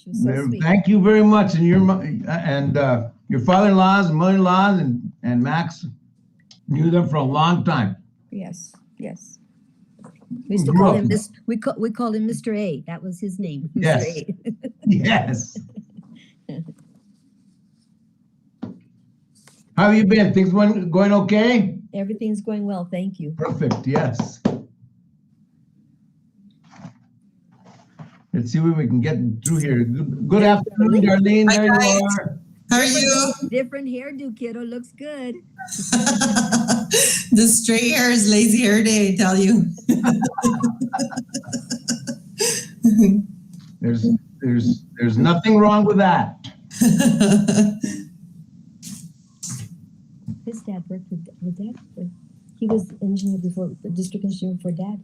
She was so sweet. Thank you very much. And your father-in-laws and mother-in-laws and Max knew them for a long time. Yes, yes. We used to call him this. We called him Mr. A. That was his name. Mr. Yes. A. Yes. How have you been? Things going okay? Everything's going well, thank you. Perfect. Yes. Let's see what we can get through here. Good afternoon, Darlene. Hi, there guys. you are. How are you? Different hairdo, kiddo. Looks good. The straight hair is lazy hair day, I tell you. There's nothing wrong with that. His dad worked with Dad. He was engineer before, the district engineer for Dad.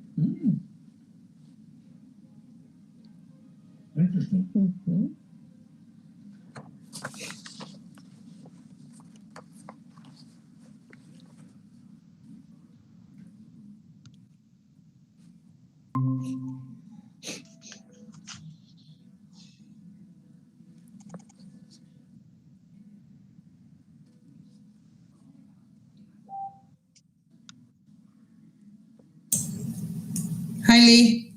Interesting. Mm-hmm. Hi, Lee.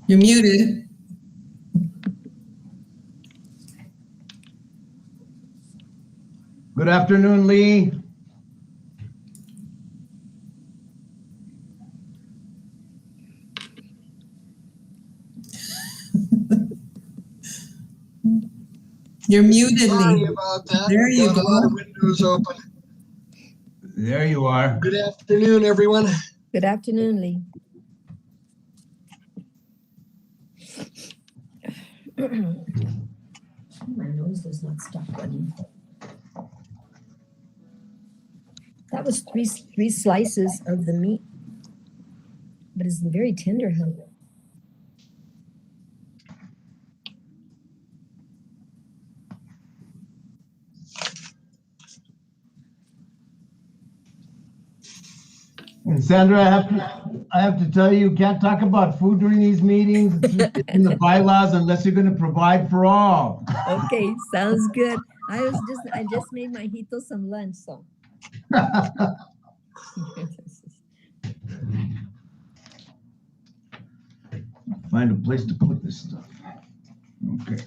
You're muted. Good afternoon, Lee. You're muted, Sorry Lee. about that. There you Got a lot go. of windows open. There you are. Good afternoon, everyone. Good afternoon, Lee. My nose does not stop running. That was three slices of the meat, but it's very tender, huh? And Sandra, I have to tell you, you can't talk about food during these meetings. It's in the bylaws unless you're going to provide for all. Okay, sounds good. I just made my hito some lunch, so. Find a place to put this stuff. Okay.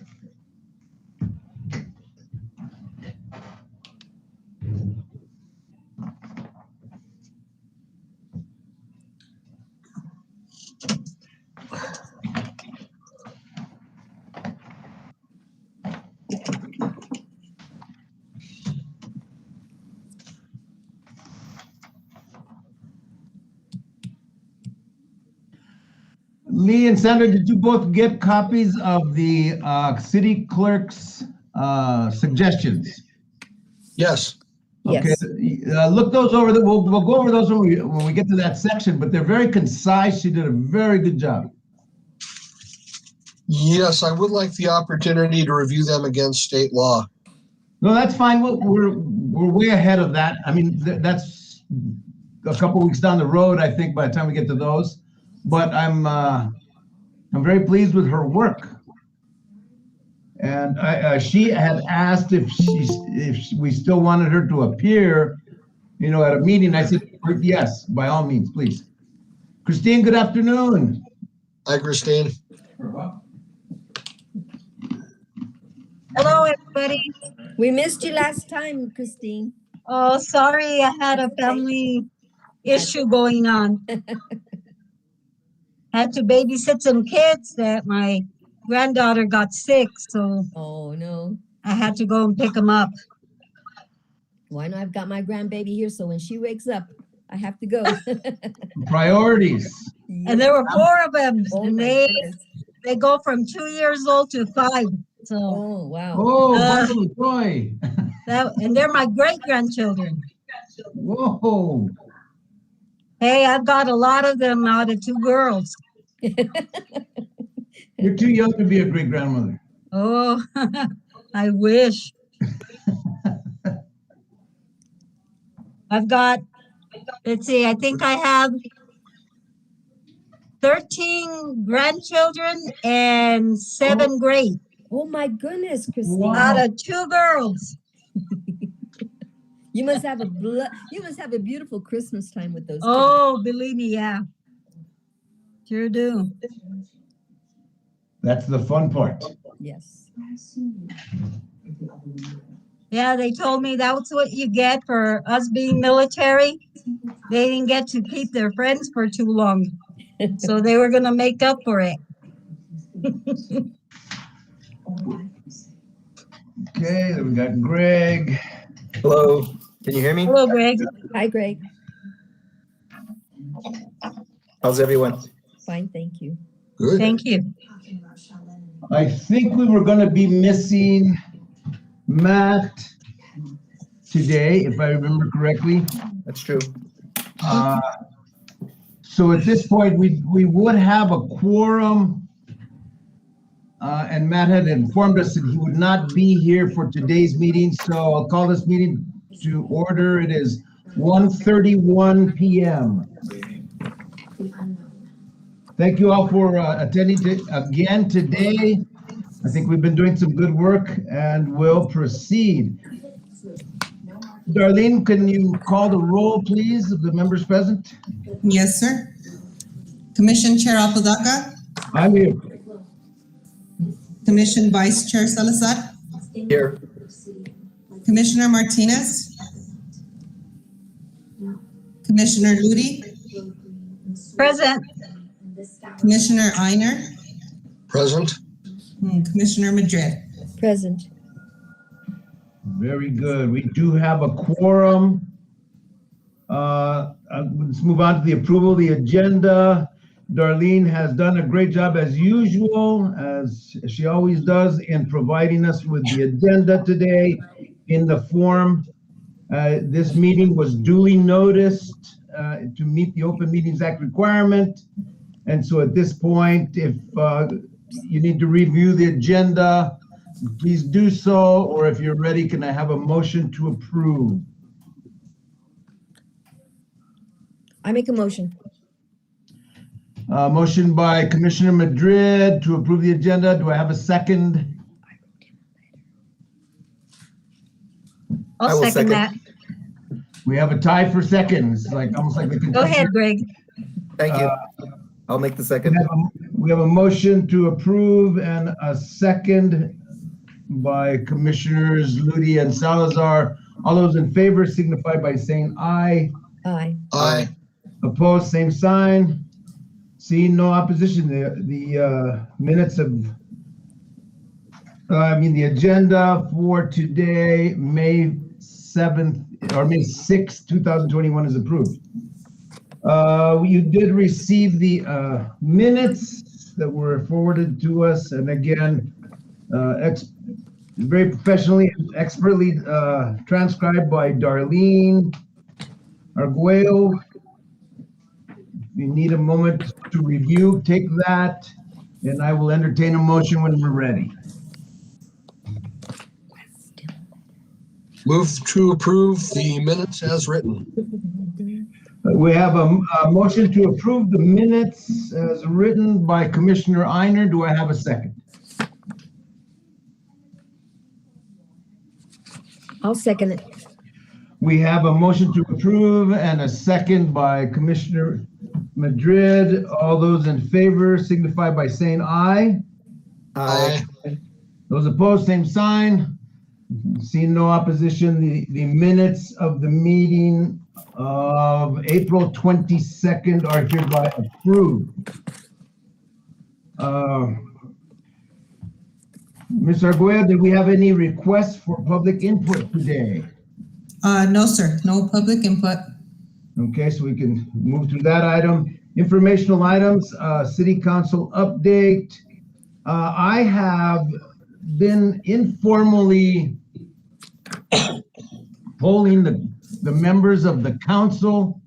Lee and Sandra, did you both get copies of the city clerk's suggestions? Yes. Okay, Yes. look those over. We'll go over those when we get to that section, but they're very concise. She did a very good job. Yes, I would like the opportunity to review them against state law. No, that's fine. We're way ahead of that. I mean, that's a couple weeks down the road, I think, by the time we get to those. But I'm very pleased with her work. And she had asked if we still wanted her to appear, at a meeting. I said, yes, by all means, please. Christine, good afternoon. Hi, Christine. Hello, everybody. We missed you last time, Christine. Oh, sorry, I had a family issue going on. Had to babysit some kids that my granddaughter got sick, so Oh, no. I had to go and pick them up. Well, I know I've got my grandbaby here, so when she wakes up, I have to go. Priorities. And there were 4 of them, Oh, and my they goodness. go from 2 years old to 5. So Oh, wow. Oh, bundle of joy. and they're my great grandchildren. Whoa. Hey, I've got a lot of them out of 2 girls. You're too young to be a great grandmother. Oh, I wish. I've got, let's see, I think I have 13 grandchildren and 7 great Oh my goodness, Christine. Wow. out of 2 girls. You must have a beautiful Christmas time with those kids. Oh, believe me, yeah. Sure do. That's the fun part. Yes. Yeah, they told me that's what you get for us being military. They didn't get to keep their friends for too long. So they were going to make up for it. Okay, then we got Greg. Hello, can you hear me? Hello, Greg. Hi, Greg. How's everyone? Fine, thank you. Good. Thank you. I think we were gonna be missing Matt today, if I remember correctly. That's true. So at this point, we would have a quorum. And Matt had informed us that he would not be here for today's meeting, so I'll call this meeting to order. It is 1:31 p.m. Thank you all for attending again today. I think we've been doing some good work and we'll proceed. Darlene, can you call the roll, please, of the members present? Yes, sir. Commission Chair Apodaca, I'm here. Commission Vice Chair Salazar, Here, Commissioner Martinez, Commissioner Ludi, Present. Commissioner Einer, Present. and Commissioner Madrid. Present. Very good. We do have a quorum. Let's move on to the approval of the agenda. Darlene has done a great job as usual, as she always does, in providing us with the agenda today in the form. This meeting was duly noticed to meet the Open Meetings Act requirement. And so at this point, if you need to review the agenda, please do so, or if you're ready, can I have a motion to approve? I make a motion. Motion by Commissioner Madrid to approve the agenda. Do I have a second? I I'll will second second. that. We have a tie for seconds, like almost like the. Go ahead, Greg. thank you. I'll make the second. We have a motion to approve and a second by Commissioners Ludi and Salazar. All those in favor signify by saying aye. Aye. Aye. Opposed, same sign. Seeing no opposition, the minutes of, the agenda for today, May 7th, or May 6th, 2021 is approved. You did receive the minutes that were forwarded to us, and again, very professionally, expertly transcribed by Darlene Arguello. If you need a moment to review, take that, and I will entertain a motion when we're ready. Move to approve the minutes as written. We have a motion to approve the minutes as written by Commissioner Einer. Do I have a second? I'll second it. We have a motion to approve and a second by Commissioner Madrid. All those in favor signify by saying aye. Aye. Those opposed, same sign. Seeing no opposition, the minutes of the meeting of April 22nd are hereby approved. Ms. Arguello, did we have any requests for public input today? No, sir, no public input. Okay, so we can move through that item. Informational items, city council update. I have been informally polling the members of the council,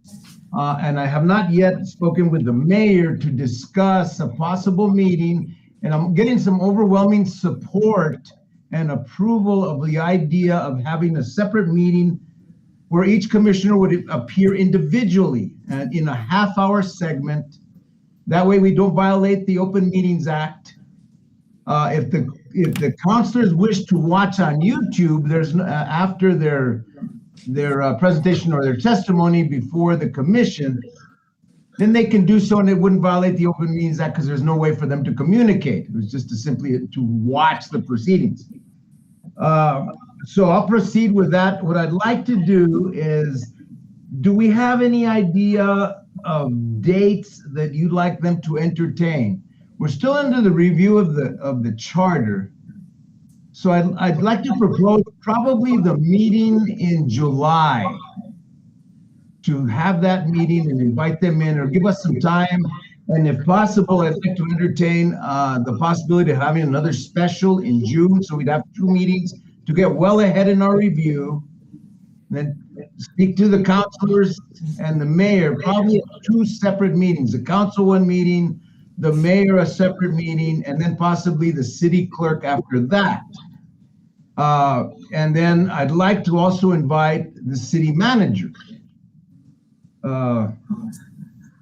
and I have not yet spoken with the mayor to discuss a possible meeting, and I'm getting some overwhelming support and approval of the idea of having a separate meeting where each commissioner would appear individually and in a half-hour segment That way we don't violate the Open Meetings Act. If the counselors wish to watch on YouTube, there's after their presentation or their testimony before the commission, then they can do so and it wouldn't violate the Open Meetings Act because there's no way for them to communicate. It was just simply to watch the proceedings. So I'll proceed with that. What I'd like to do is, do we have any idea of dates that you'd like them to entertain? We're still under the review of the charter. So I'd like to propose probably the meeting in July, to have that meeting and invite them in or give us some time. And if possible, I'd like to entertain the possibility of having another special in June. So we'd have 2 meetings to get well ahead in our review. Then speak to the councilors and the mayor, probably 2 separate meetings, the council 1 meeting, the mayor a separate meeting, and then possibly the city clerk after that. And then I'd like to also invite the city manager.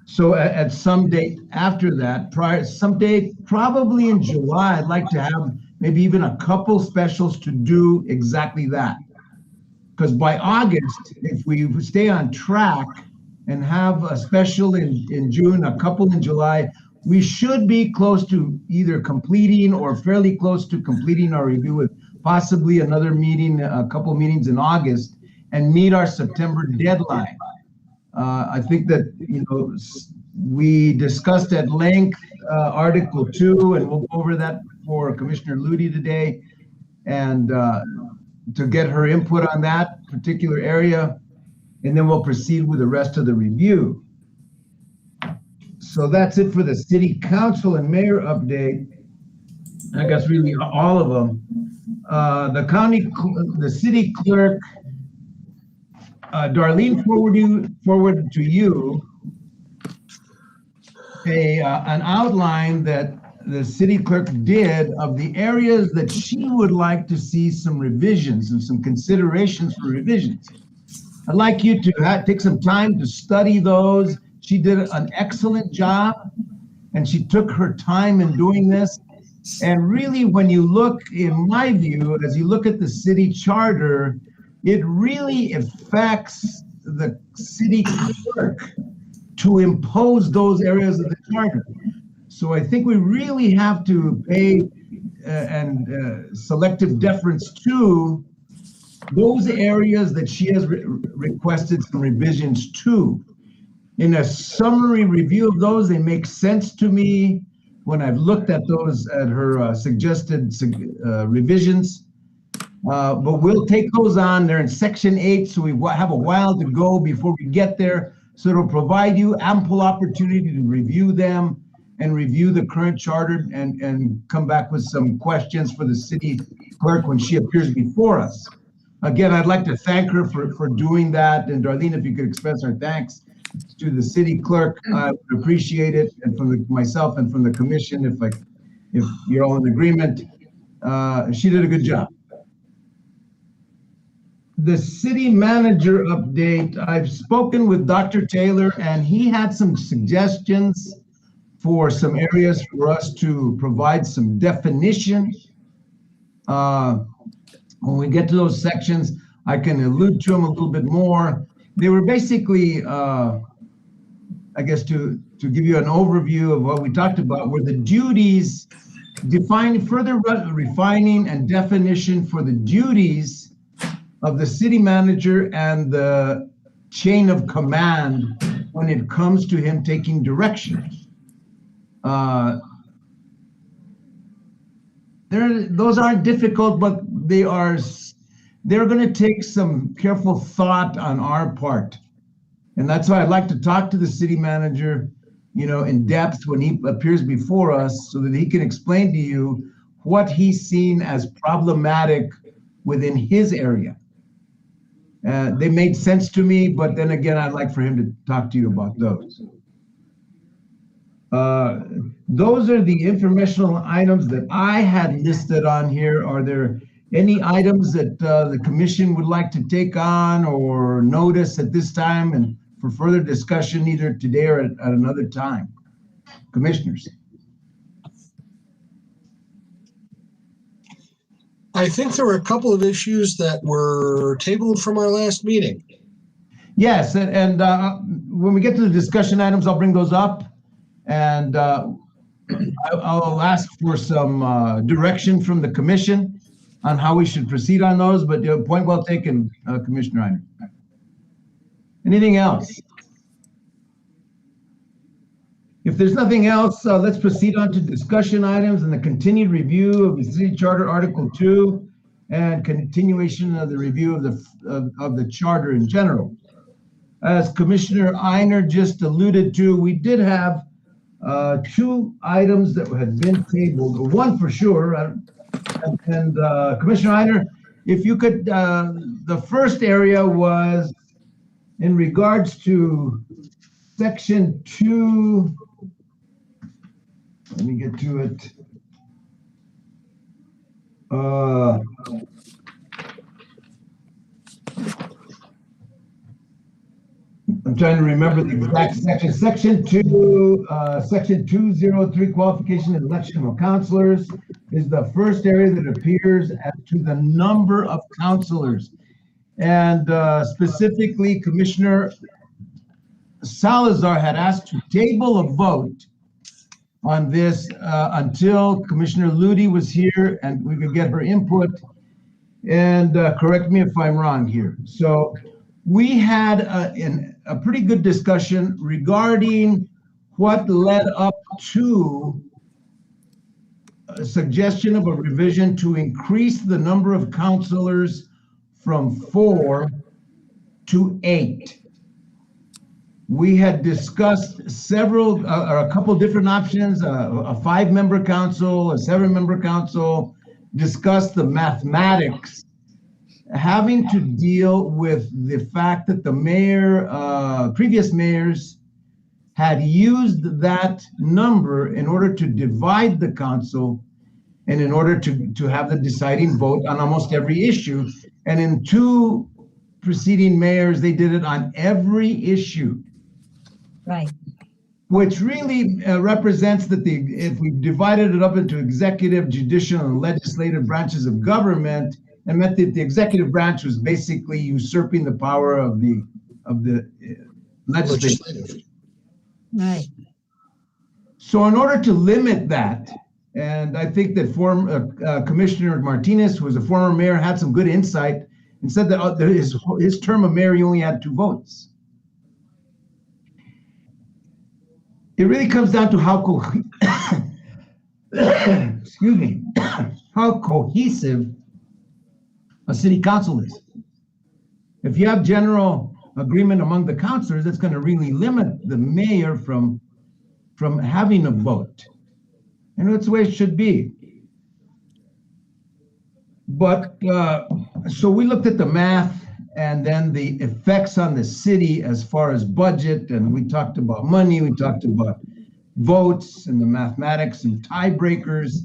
So at some date after that, some date probably in July, I'd like to have maybe even a couple specials to do exactly that. Because by August, if we stay on track and have a special in June, a couple in July, we should be close to either completing or fairly close to completing our review with possibly another meeting, a couple meetings in August, and meet our September deadline. I think that, we discussed at length Article 2, and we'll go over that for Commissioner Ludi today, and to get her input on that particular area, and then we'll proceed with the rest of the review. So that's it for the city council and mayor update. I guess really all of them. The city clerk, Darlene forwarded to you an outline that the city clerk did of the areas that she would like to see some revisions and some considerations for revisions. I'd like you to take some time to study those. She did an excellent job, and she took her time in doing this. And really, when you look, in my view, as you look at the city charter, it really affects the city clerk to impose those areas of the charter. So I think we really have to pay selective deference to those areas that she has requested some revisions to. In a summary review of those, they make sense to me when I've looked at those, at her suggested revisions. But we'll take those on. They're in section 8, so we have a while to go before we get there. So it'll provide you ample opportunity to review them and review the current charter and come back with some questions for the city clerk when she appears before us. Again, I'd like to thank her for doing that. And Darlene, if you could express our thanks to the city clerk, I would appreciate it. And from myself and from the commission, if you're all in agreement, she did a good job. The city manager update, I've spoken with Dr. Taylor and he had some suggestions for some areas for us to provide some definition. When we get to those sections, I can allude to them a little bit more. They were basically, I guess to give you an overview of what we talked about, were the duties, further refining and definition for the duties of the city manager and the chain of command when it comes to him taking direction. Those aren't difficult, but they're going to take some careful thought on our part. And that's why I'd like to talk to the city manager, in depth when he appears before us so that he can explain to you what he's seen as problematic within his area. They made sense to me, but then again, I'd like for him to talk to you about those. Those are the informational items that I had listed on here. Are there any items that the commission would like to take on or notice at this time and for further discussion either today or at another time? commissioners. I think there were a couple of issues that were tabled from our last meeting. Yes, and when we get to the discussion items, I'll bring those up. And I'll ask for some direction from the commission on how we should proceed on those, but point well taken, Commissioner Einer. Anything else? If there's nothing else, let's proceed on to discussion items and the continued review of the City Charter Article 2 and continuation of the review of the charter in general. As Commissioner Einer just alluded to, we did have two items that had been tabled, one for sure. And Commissioner Einer, if you could, the first area was in regards to Section 2. Let me get to it. I'm trying to remember the exact section. Section 2, Section 203, qualification and election of counselors, is the first area that appears as to the number of counselors. And specifically, Commissioner Salazar had asked to table a vote on this until Commissioner Ludi was here and we could get her input. And correct me if I'm wrong here. So we had a pretty good discussion regarding what led up to a suggestion of a revision to increase the number of counselors from 4 to 8. We had discussed several, or a couple different options, a 5-member council, a 7-member council, discussed the mathematics, having to deal with the fact that the mayor, previous mayors had used that number in order to divide the council and in order to have the deciding vote on almost every issue. And in 2 preceding mayors, they did it on every issue. Right. Which really represents that if we divided it up into executive, judicial, and legislative branches of government, it meant that the executive branch was basically usurping the power of the legislature. Right. So in order to limit that, and I think that Commissioner Martinez, who was a former mayor, had some good insight and said that his term of mayor, he only had 2 votes. It really comes down to how excuse me, how cohesive a city council is. If you have general agreement among the councilors, that's going to really limit the mayor from having a vote. And that's the way it should be. But so we looked at the math and then the effects on the city as far as budget, and we talked about money, we talked about votes and the mathematics and tiebreakers,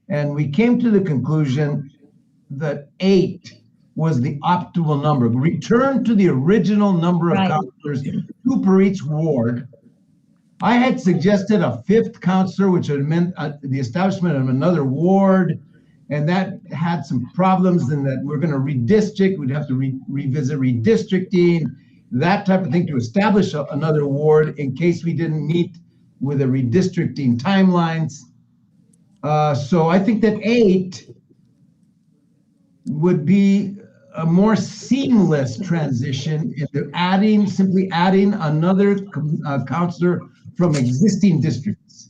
and we came to the conclusion that 8 was the optimal number. Return to the original number of councilors, 2 per each ward. I had suggested a 5th councilor, which would have meant the establishment of another ward, and that had some problems in that we're going to redistrict. We'd have to revisit redistricting, that type of thing, to establish another ward in case we didn't meet with the redistricting timelines. So I think that 8 would be a more seamless transition into simply adding another counselor from existing districts.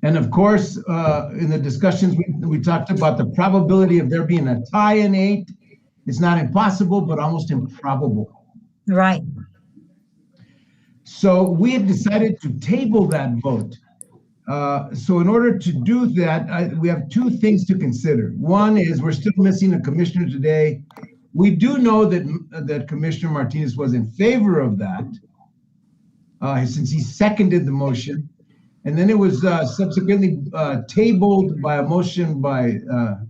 And of course, in the discussions, we talked about the probability of there being a tie in 8. It's not impossible, but almost improbable. Right. So we have decided to table that vote. So in order to do that, we have 2 things to consider. One is we're still missing a commissioner today. We do know that Commissioner Martinez was in favor of that, since he seconded the motion. And then it was subsequently tabled by a motion by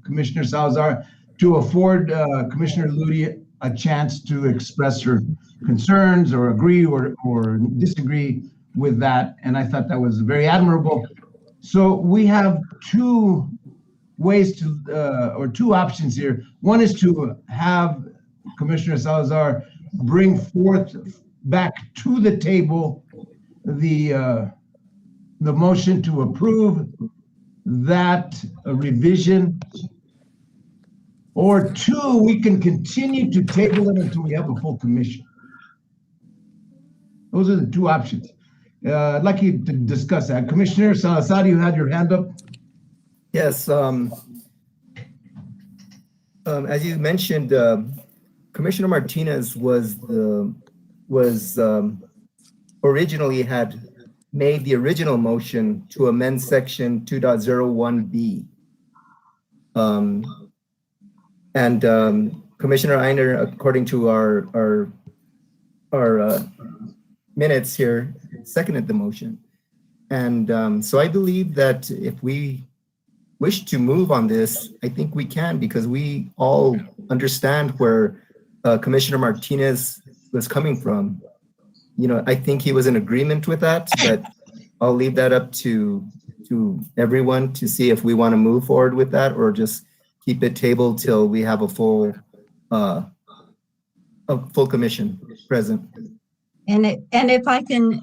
Commissioner Salazar to afford Commissioner Ludi a chance to express her concerns or agree or disagree with that, and I thought that was very admirable. So we have two ways to, or two options here. One is to have Commissioner Salazar bring forth back to the table the motion to approve that revision. Or two, we can continue to table it until we have a full commission. Those are the two options. I'd like you to discuss that. Commissioner Salazar, you had your hand up. Yes, as you mentioned, Commissioner Martinez originally had made the original motion to amend section 2.01B. And Commissioner Einer, according to our minutes here, seconded the motion. And so I believe that if we wish to move on this, I think we can, because we all understand where Commissioner Martinez was coming from. You know, I think he was in agreement with that, but I'll leave that up to everyone to see if we want to move forward with that or just keep it tabled till we have a full commission present. And if I can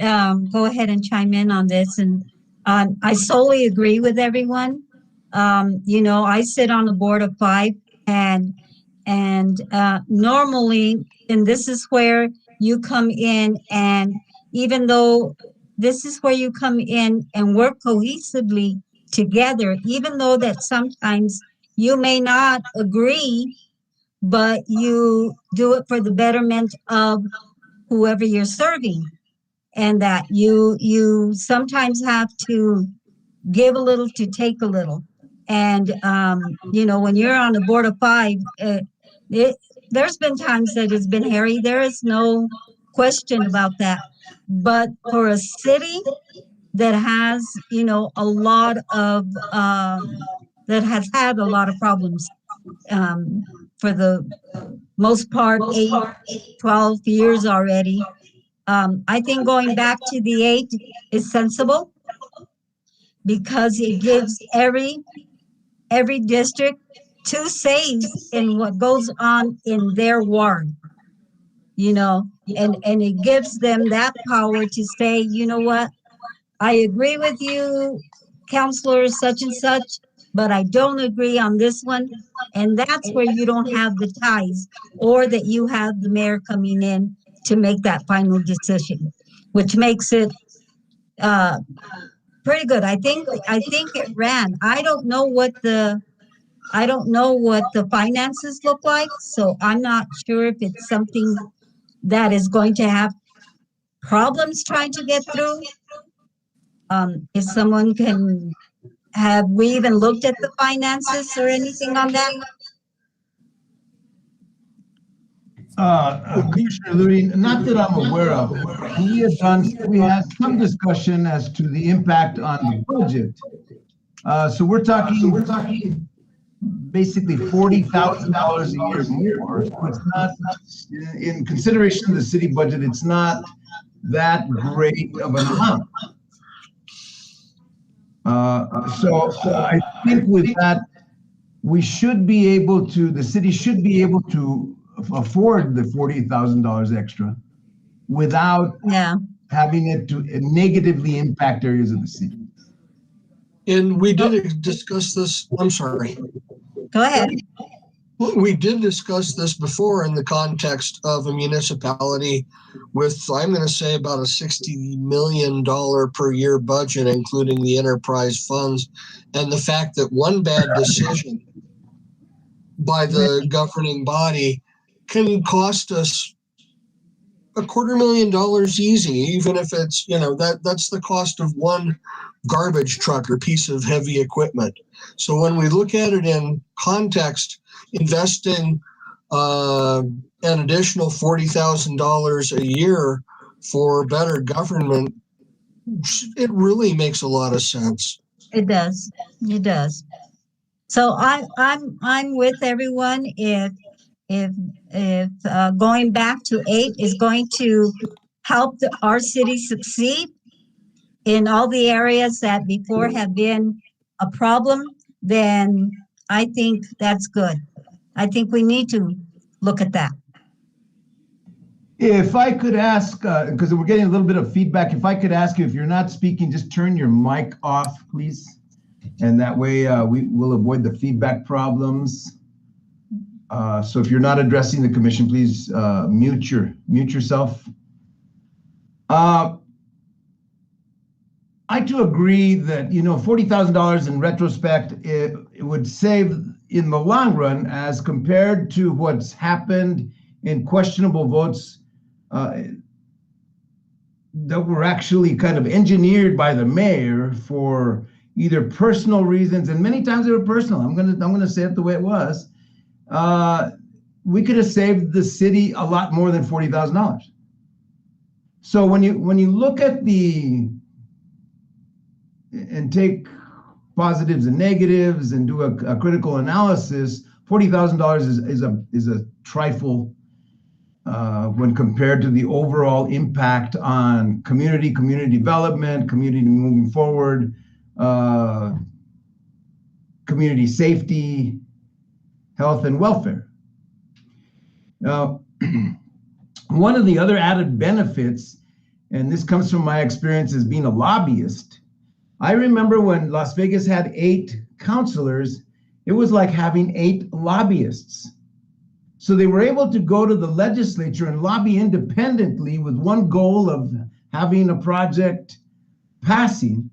go ahead and chime in on this, and I solely agree with everyone. You know, I sit on the board of 5, and normally, and this is where you come in, and even though this is where you come in and work cohesively together, even though that sometimes you may not agree, but you do it for the betterment of whoever you're serving, and that you sometimes have to give a little to take a little. And you know, when you're on the board of 5, there's been times that it's been hairy. There is no question about that. But for a city that has, you know, a lot of that has had a lot of problems for the most part, 8, 12 years already. I think going back to the 8 is sensible, because it gives every district 2 says in what goes on in their ward, you know, and it gives them that power to say, you know what, I agree with you, Counselor such and such, but I don't agree on this one. And that's where you don't have the ties, or that you have the mayor coming in to make that final decision, which makes it pretty good. I think it ran. I don't know what the finances look like, so I'm not sure if it's something that is going to have problems trying to get through. If someone can, have we even looked at the finances or anything on that? Commissioner Ludi, not that I'm aware of, we had some discussion as to the impact on the budget. So we're talking basically $40,000 a year more. So it's not, in consideration of the city budget, it's not that great of an amount. So I think with that, we should be able to, the city should be able to afford the $40,000 extra without having it to negatively impact areas of the city. And we did discuss this. I'm sorry. Go ahead. We did discuss this before in the context of a municipality with, I'm going to say, about a $60 million per year budget, including the enterprise funds, and the fact that one bad decision by the governing body can cost us $250,000 easy, even if it's, you know, that's the cost of one garbage truck or piece of heavy equipment. So when we look at it in context, investing an additional $40,000 a year for better government, it really makes a lot of sense. It does. It does. So I'm with everyone. If going back to 8 is going to help our city succeed, in all the areas that before have been a problem, then I think that's good. I think we need to look at that. If I could ask, because we're getting a little bit of feedback, if I could ask you, if you're not speaking, just turn your mic off, please. And that way we will avoid the feedback problems. So if you're not addressing the commission, please mute yourself. I do agree that, $40,000 in retrospect, it would save in the long run as compared to what's happened in questionable votes that were actually kind of engineered by the mayor for either personal reasons, and many times they were personal. I'm gonna say it the way it was. We could have saved the city a lot more than $40,000. So when you look at and take positives and negatives and do a critical analysis, $40,000 is a trifle when compared to the overall impact on community development, community moving forward, community safety, health, and welfare. Now, one of the other added benefits, and this comes from my experience as being a lobbyist, I remember when Las Vegas had 8 councilors, it was like having 8 lobbyists. So they were able to go to the legislature and lobby independently with one goal of having a project passing.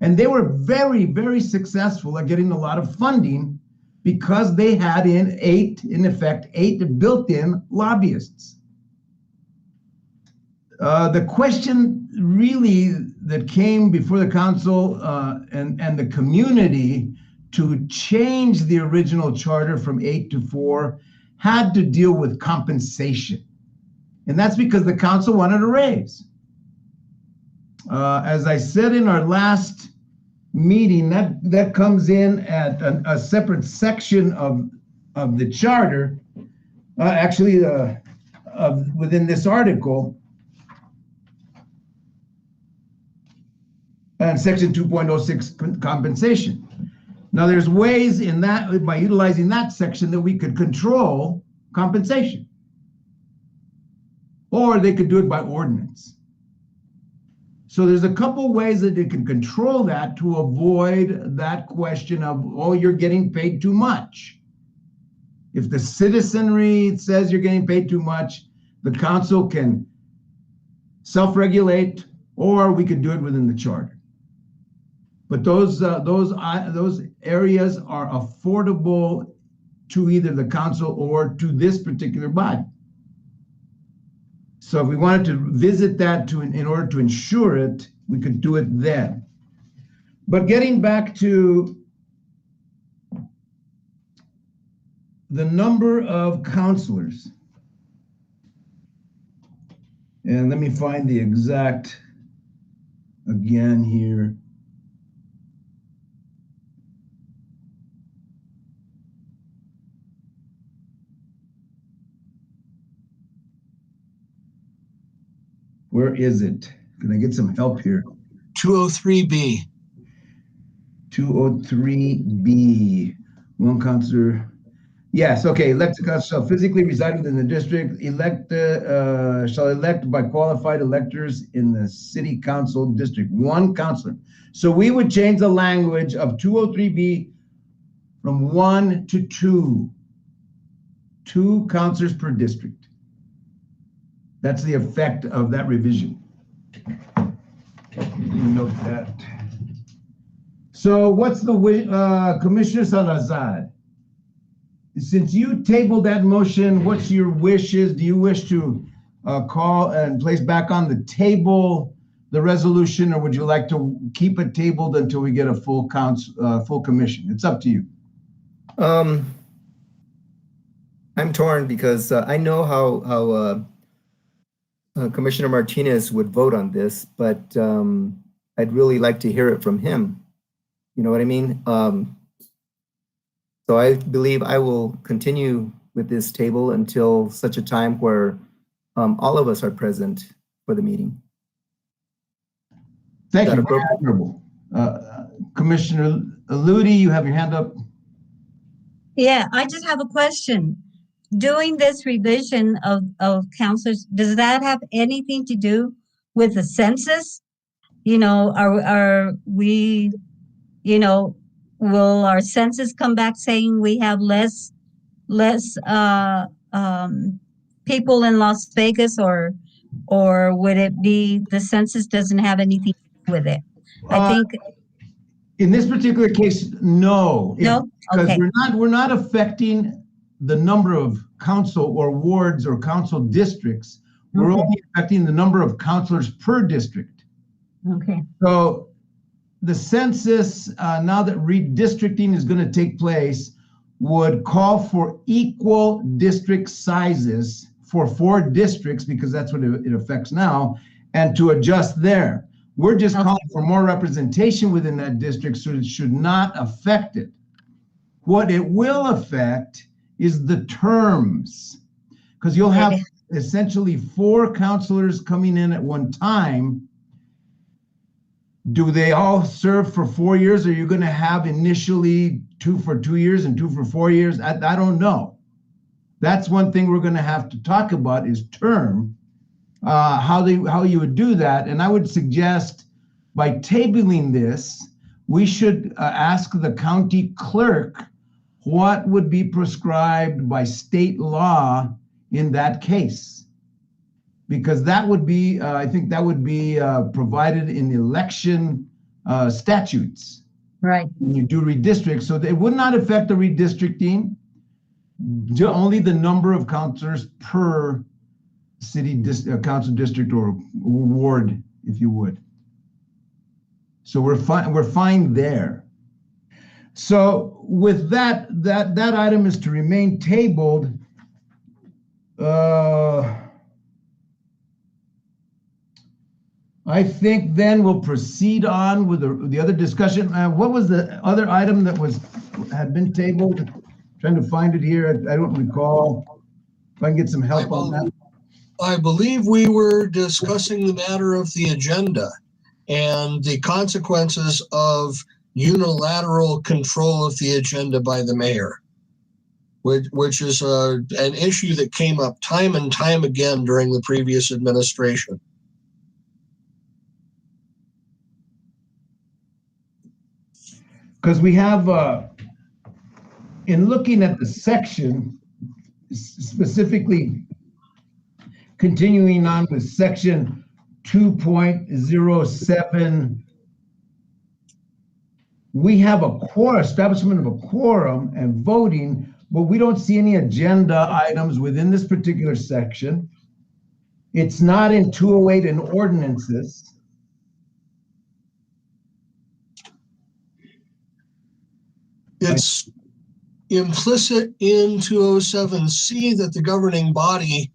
And they were very, very successful at getting a lot of funding because they had in effect, 8 built-in lobbyists. The question really that came before the council and the community to change the original charter from 8 to 4 had to deal with compensation. And that's because the council wanted a raise. As I said in our last meeting, that comes in at a separate section of the charter, within this article, and section 2.06 compensation. Now there's ways in that, by utilizing that section, that we could control compensation. Or they could do it by ordinance. So there's a couple ways that they can control that to avoid that question of, oh, you're getting paid too much. If the citizenry says you're getting paid too much, the council can self-regulate, or we could do it within the charter. But those areas are affordable to either the council or to this particular body. So if we wanted to visit that in order to ensure it, we could do it then. But getting back to the number of councilors, and let me find the exact again here. Where is it? Can I get some help here? 203B. 203B. One councilor. Yes, okay. Elected council shall physically reside within the district. Shall elect by qualified electors in the city council district. One councilor. So we would change the language of 203B from 1 to 2. 2 councilors per district. That's the effect of that revision. Note that. So what's the Commissioner Salazar? Since you tabled that motion, what's your wishes? Do you wish to call and place back on the table the resolution, or would you like to keep it tabled until we get a full commission? It's up to you. I'm torn because I know how Commissioner Martinez would vote on this, but I'd really like to hear it from him. You know what I mean? So I believe I will continue with this table until such a time where all of us are present for the meeting. Thank Is that you. Very admirable. Commissioner Ludi, you have your hand up. Yeah, I just have a question. Doing this revision of counselors, does that have anything to do with the census? You know, are we, you know, will our census come back saying we have less people in Las Vegas, or would it be the census doesn't have anything to do with it? I think In this particular case, no. no. Because Okay. we're not affecting the number of council or wards or council districts. We're Okay. only affecting the number of councilors per district. Okay. So the census, now that redistricting is going to take place, would call for equal district sizes for 4 districts, because that's what it affects now, and to adjust there. We're just Okay. calling for more representation within that district, so it should not affect it. What it will affect is the terms, because you'll have Okay. essentially 4 counselors coming in at one time. Do they all serve for 4 years? Or are you going to have initially 2 for 2 years and 2 for 4 years? I don't know. That's one thing we're going to have to talk about is term, how you would do that. And I would suggest by tabling this, we should ask the county clerk what would be prescribed by state law in that case. Because that would be, I think that would be provided in the election statutes Right. when you do redistrict. So it would not affect the redistricting, only the number of councilors per city council district or ward, if you would. So we're fine there. So with that item is to remain tabled. I think then we'll proceed on with the other discussion. What was the other item that had been tabled? Trying to find it here. I don't recall. If I can get some help on that. I believe we were discussing the matter of the agenda and the consequences of unilateral control of the agenda by the mayor, which is an issue that came up time and time again during the previous administration. Because we have, in looking at the section, specifically continuing on with section 2.07, we have a establishment of a quorum and voting, but we don't see any agenda items within this particular section. It's not in 208 in ordinances. It's implicit in 207C that the governing body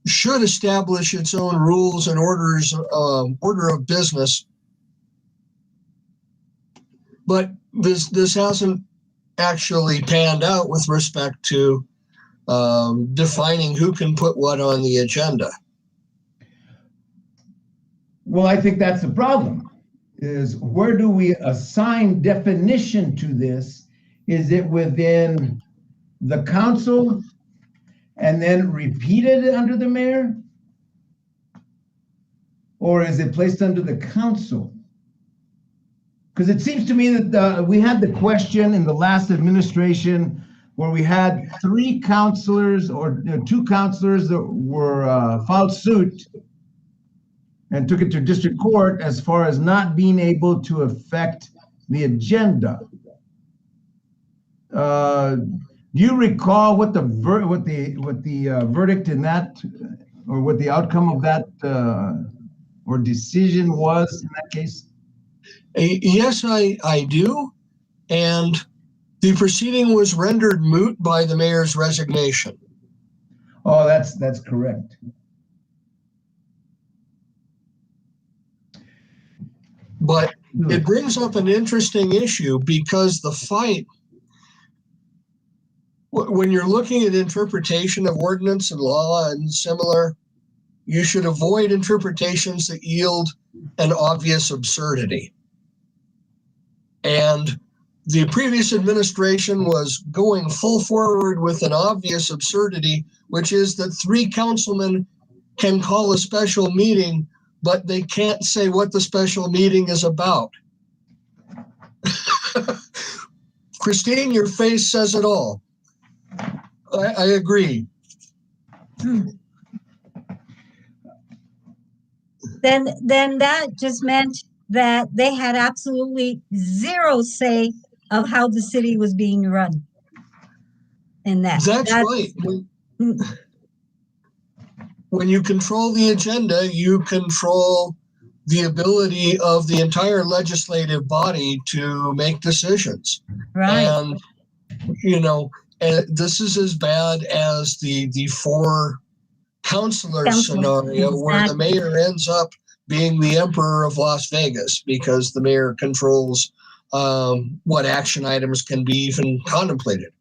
should establish its own rules and orders, order of business. But this hasn't actually panned out with respect to defining who can put what on the agenda. Well, I think that's the problem. Is where do we assign definition to this? Is it within the council and then repeated under the mayor? Or is it placed under the council? Because it seems to me that we had the question in the last administration where we had 3 councilors or 2 councilors that were filed suit and took it to district court as far as not being able to affect the agenda. Do you recall what the verdict in that, or what the outcome of that or decision was in that case? Yes, I do. And the proceeding was rendered moot by the mayor's resignation. Oh, that's correct. But it brings up an interesting issue because the fight, when you're looking at interpretation of ordinance and law and similar, you should avoid interpretations that yield an obvious absurdity. And the previous administration was going full forward with an obvious absurdity, which is that 3 councilmen can call a special meeting, but they can't say what the special meeting is about. Christine, your face says it all. I agree. Then that just meant that they had absolutely zero say of how the city was being run. And That's right. When you control the agenda, you control the ability of the entire legislative body to make decisions. Right. And, this is as bad as the 4 councilor scenario where the mayor ends up being the emperor of Las Vegas because the mayor controls what action items can be even contemplated.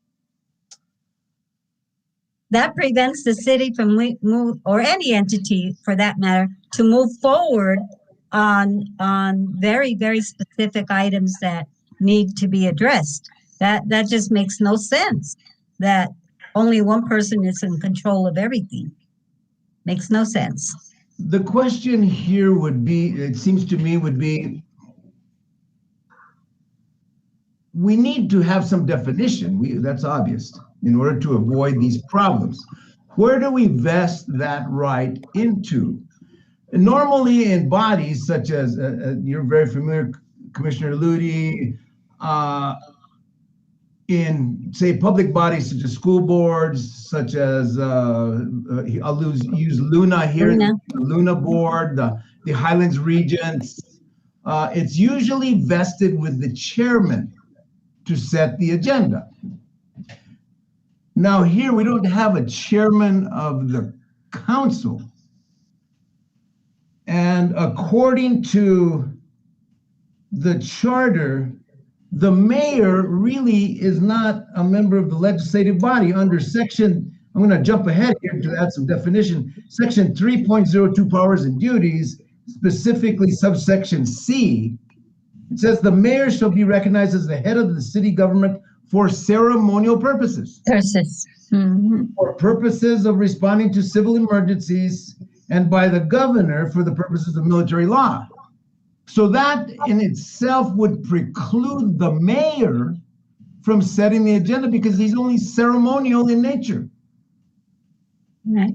That prevents the city from move, or any entity for that matter, to move forward on very, very specific items that need to be addressed. That just makes no sense that only one person is in control of everything. Makes no sense. The question here would be, it seems to me, would be, we need to have some definition. That's obvious in order to avoid these problems. Where do we vest that right into? Normally in bodies such as, you're very familiar, Commissioner Ludi, in, say, public bodies such as school boards, such as, I'll use Luna here, the Luna board, the Highlands Regents. It's usually vested with the chairman to set the agenda. Now here, we don't have a chairman of the council. And according to the charter, the mayor really is not a member of the legislative body under section, I'm going to jump ahead here to add some definition, section 3.02 powers and duties, specifically subsection C. It says the mayor shall be recognized as the head of the city government for ceremonial purposes. For purposes of responding to civil emergencies and by the governor for the purposes of military law. So that in itself would preclude the mayor from setting the agenda because he's only ceremonial in nature. Right.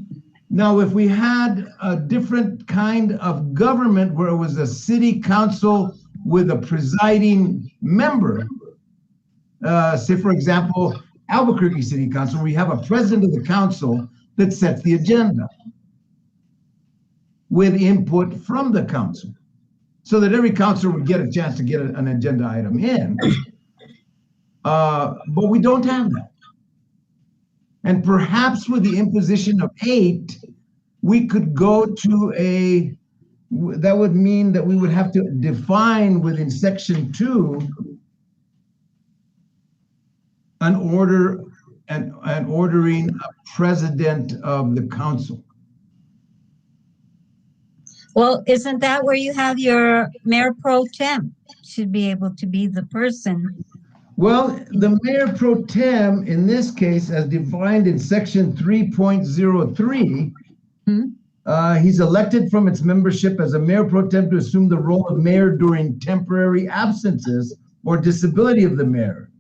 Now, if we had a different kind of government where it was a city council with a presiding member, say for example, Albuquerque City Council, where you have a president of the council that sets the agenda with input from the council, so that every councilor would get a chance to get an agenda item in. But we don't have that. And perhaps with the imposition of 8, we could go to that would mean that we would have to define within section 2 an order and ordering a president of the council. Well, isn't that where you have your mayor pro tem should be able to be the person? Well, the mayor pro tem in this case, as defined in section 3.03, he's elected from its membership as a mayor pro tem to assume the role of mayor during temporary absences or disability of the mayor.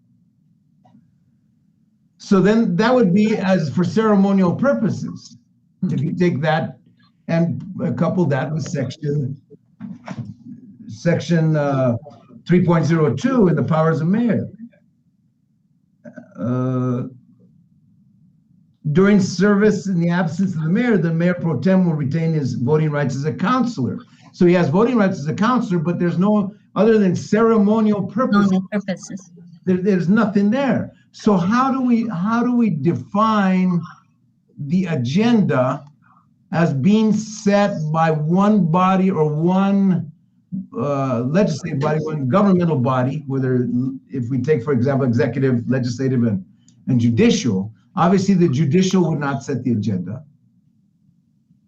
So then that would be as for ceremonial purposes. If you take that and couple that with section 3.02 in the powers of mayor. During service in the absence of the mayor pro tem will retain his voting rights as a councilor. So he has voting rights as a councilor, but there's no, other than ceremonial purposes, there's nothing there. So how do we define the agenda as being set by one body or one legislative body, one governmental body, whether, if we take, for example, executive, legislative, and judicial, obviously the judicial would not set the agenda.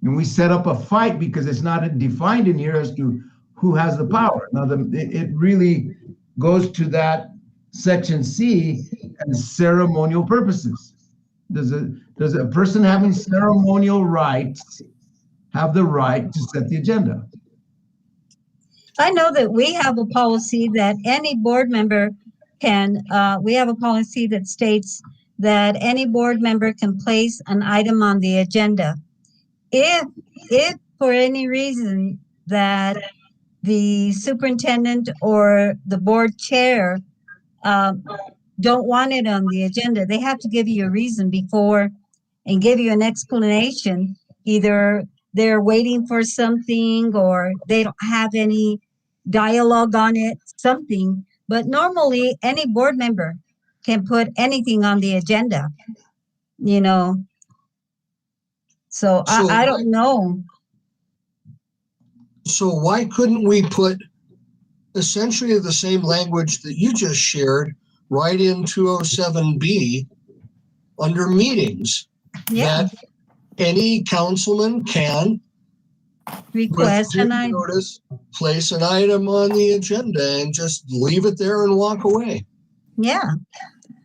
And we set up a fight because it's not defined in here as to who has the power. Now, it really goes to that section C and ceremonial purposes. Does a person having ceremonial rights have the right to set the agenda? I know that we have a policy that any board member can, we have a policy that states that any board member can place an item on the agenda. If for any reason that the superintendent or the board chair don't want it on the agenda, they have to give you a reason before and give you an explanation. Either they're waiting for something or they don't have any dialogue on it, something. But normally any board member can put anything on the agenda, you know. So I don't know. So why couldn't we put essentially the same language that you just shared right in 207B under meetings? Yeah, That any councilman can, request with and due notice, place an item on the agenda and just leave it there and walk away. yeah.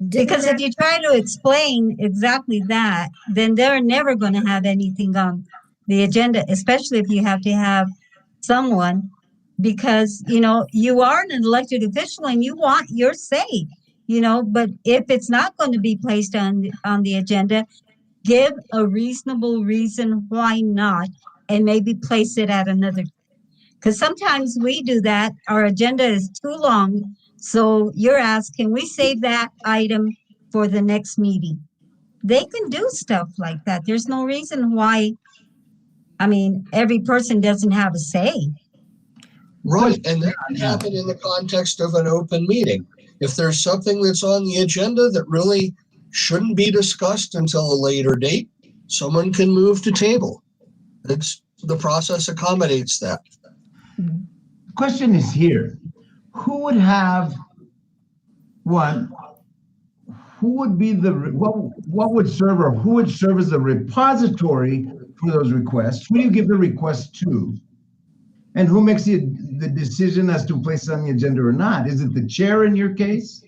Didn't Because if you try to explain exactly that, then they're never going to have anything on the agenda, especially if you have to have someone, because, you know, you are an elected official and you want your say, you know, but if it's not going to be placed on the agenda, give a reasonable reason why not, and maybe place it at another. Because sometimes we do that. Our agenda is too long. So you're asked, can we save that item for the next meeting? They can do stuff like that. There's no reason why. I mean, every person doesn't have a say. Right, and that can happen in the context of an open meeting. If there's something that's on the agenda that really shouldn't be discussed until a later date, someone can move to table. The process accommodates that. The question is here, who would have, one, who would be what would serve, or who would serve as the repository for those requests? Who do you give the request to? And who makes the decision as to place it on the agenda or not? Is it the chair in your case?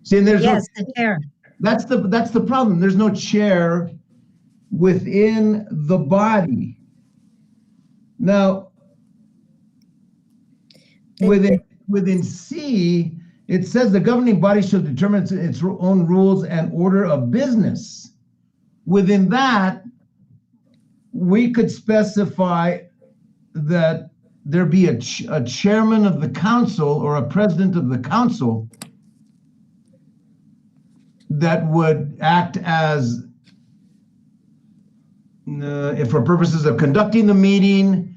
See, and Yes, the chair. that's the problem. There's no chair within the body. Now, within C, it says the governing body shall determine its own rules and order of business. Within that, we could specify that there be a chairman of the council or a president of the council that would act as, if for purposes of conducting the meeting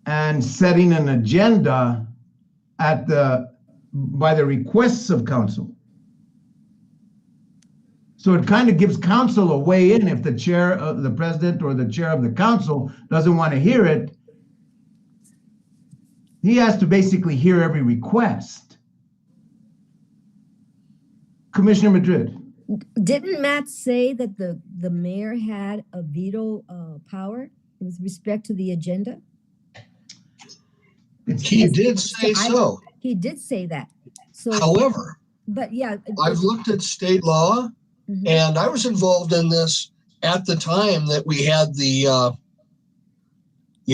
and setting an agenda by the requests of council. So it kind of gives council a way in. If the chair of the president or the chair of the council doesn't want to hear it, he has to basically hear every request. Commissioner Madrid. Didn't Matt say that the mayor had a veto power with respect to the agenda? He did say so. He did say that. So, However, but yeah. I've looked at state law, Mhm. and I was involved in this at the time that we had the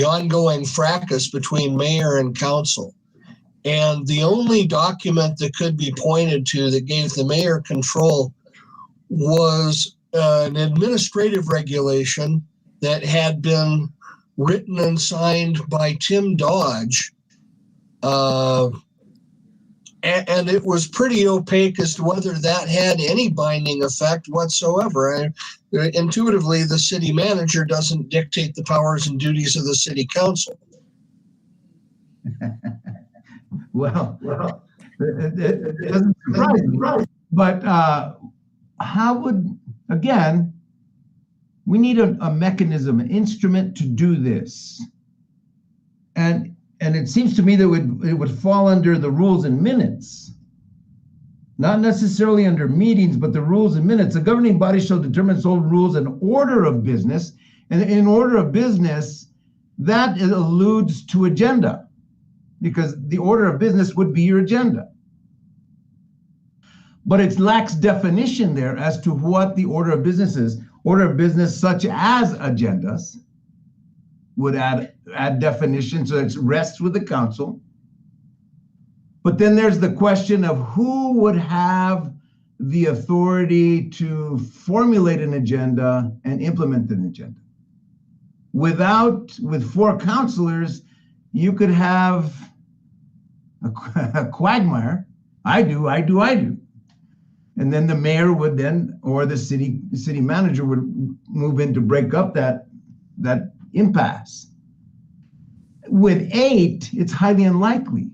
ongoing fracas between mayor and council. And the only document that could be pointed to that gave the mayor control was an administrative regulation that had been written and signed by Tim Dodge. And it was pretty opaque as to whether that had any binding effect whatsoever. And intuitively, the city manager doesn't dictate the powers and duties of the city council. Well, it doesn't surprise me. But how would, again, we need a mechanism, an instrument to do this. And it seems to me that it would fall under the rules and minutes, not necessarily under meetings, but the rules and minutes. The governing body shall determine its own rules and order of business And in order of business, that alludes to agenda, because the order of business would be your agenda. But it lacks definition there as to what the order of business is. Order of business such as agendas would add definition, so it rests with the council. But then there's the question of who would have the authority to formulate an agenda and implement an agenda. With 4 councilors, you could have a quagmire. I do. And then the mayor would then, or the city manager would move in to break up that impasse. With 8, it's highly unlikely.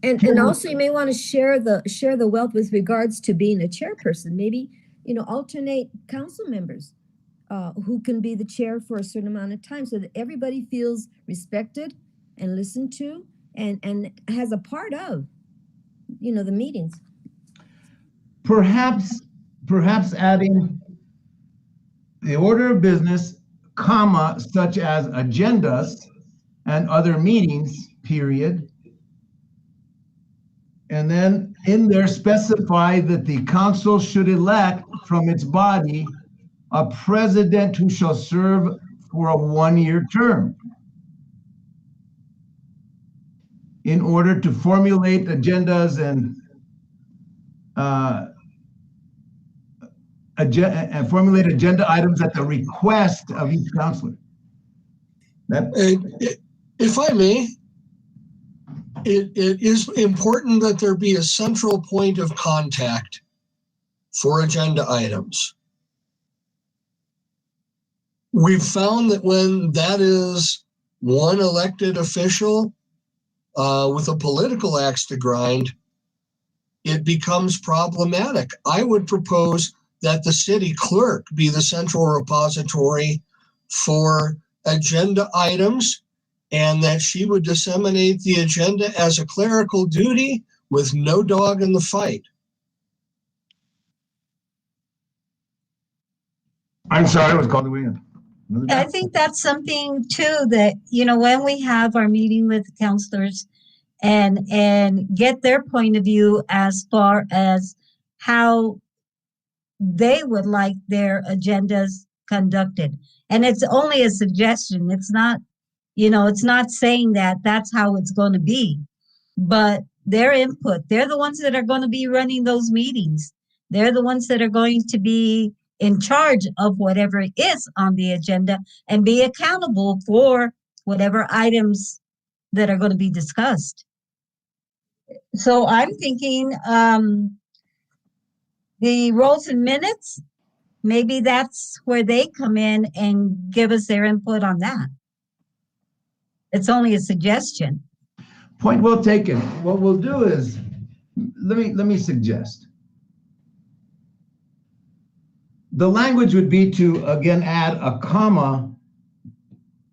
And also you may want to share the wealth with regards to being a chairperson. Maybe, alternate council members who can be the chair for a certain amount of time so that everybody feels respected and listened to and has a part of, the meetings. Perhaps adding the order of business, comma, such as agendas and other meetings, period. And then in there specify that the council should elect from its body a president who shall serve for a 1-year term in order to formulate agendas and formulate agenda items at the request of each councilor. If I may, it is important that there be a central point of contact for agenda items. We've found that when that is one elected official with a political axe to grind, it becomes problematic. I would propose that the city clerk be the central repository for agenda items, and that she would disseminate the agenda as a clerical duty with no dog in the fight. I'm sorry, I was called away. I think that's something too that, when we have our meeting with counselors and get their point of view as far as how they would like their agendas conducted. And it's only a suggestion. It's not, it's not saying that that's how it's going to be, but their input, they're the ones that are going to be running those meetings. They're the ones that are going to be in charge of whatever is on the agenda and be accountable for whatever items that are going to be discussed. So I'm thinking the rules and minutes, maybe that's where they come in and give us their input on that. It's only a suggestion. Point well taken. What we'll do is, let me suggest. The language would be to, again, add a comma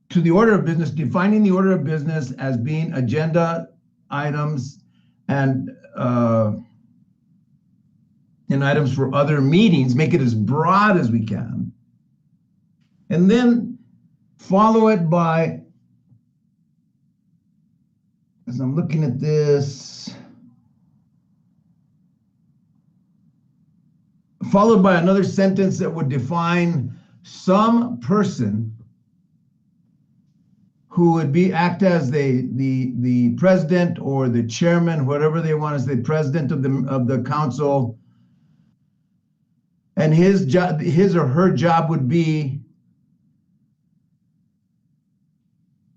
to the order of business, defining the order of business as being agenda items and items for other meetings, make it as broad as we can. And then follow it by, as I'm looking at this, followed by another sentence that would define some person who would act as the president or the chairman, whatever they want to say, president of the council, and his or her job would be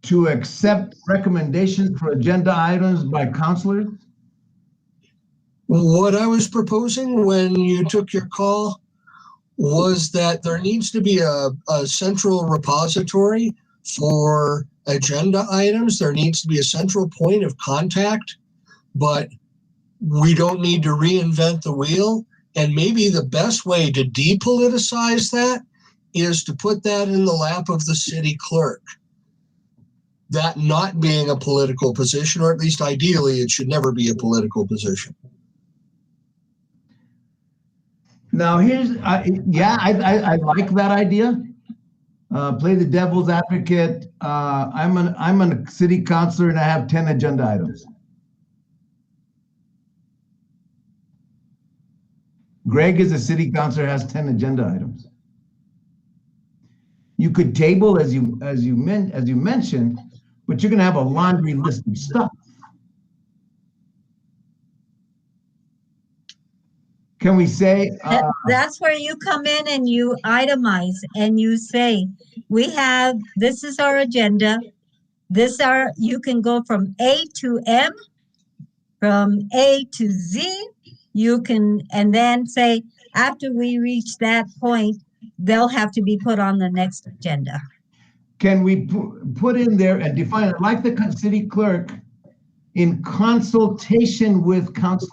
to accept recommendations for agenda items by councilors. What I was proposing when you took your call was that there needs to be a central repository for agenda items. There needs to be a central point of contact, but we don't need to reinvent the wheel. And maybe the best way to depoliticize that is to put that in the lap of the city clerk. That not being a political position, or at least ideally, it should never be a political position. Now here's, I like that idea. Play the devil's advocate. I'm a city councilor and I have 10 agenda items. Greg is a city councilor, has 10 agenda items. You could table as you mentioned, but you're gonna have a laundry list of stuff. Can we say, That's where you come in and you itemize and you say, this is our agenda. You can go from A to M, from A to Z. And then say, after we reach that point, they'll have to be put on the next agenda. can we put in there and define it like the city clerk in consultation with councilors?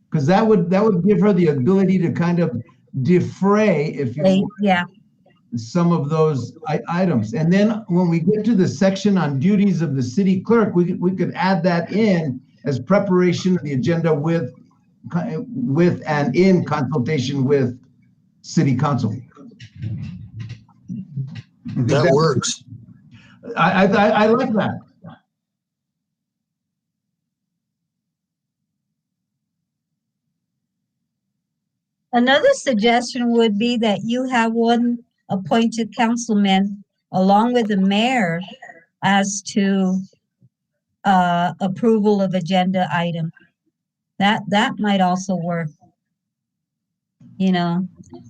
Because that would give her the ability to kind of defray, if you will, Yeah. some of those items. And then when we get to the section on duties of the city clerk, we could add that in as preparation of the agenda with and in consultation with city council. That works. I like that. Another suggestion would be that you have one appointed councilman along with the mayor as to approval of agenda item. That might also work. You know,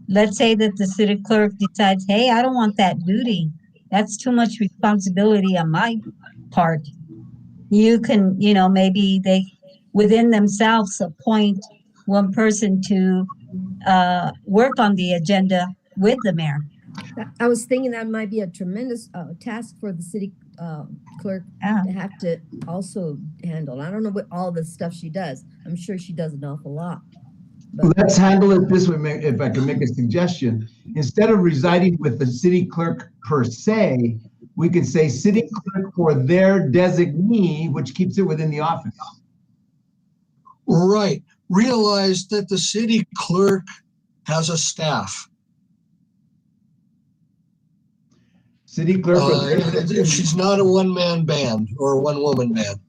let's say that the city clerk decides, hey, I don't want that duty. That's too much responsibility on my part. You can, maybe they within themselves appoint one person to work on the agenda with the mayor. I was thinking that might be a tremendous task for the city clerk to have to also handle. I don't know what all the stuff she does. I'm sure she does an awful lot. But let's handle it this way, if I can make a suggestion. Instead of residing with the city clerk per se, we could say city clerk for their designee, which keeps it within the office. Right. Realize that the city clerk has a staff. City clerk. She's not a one-man band or a one-woman band.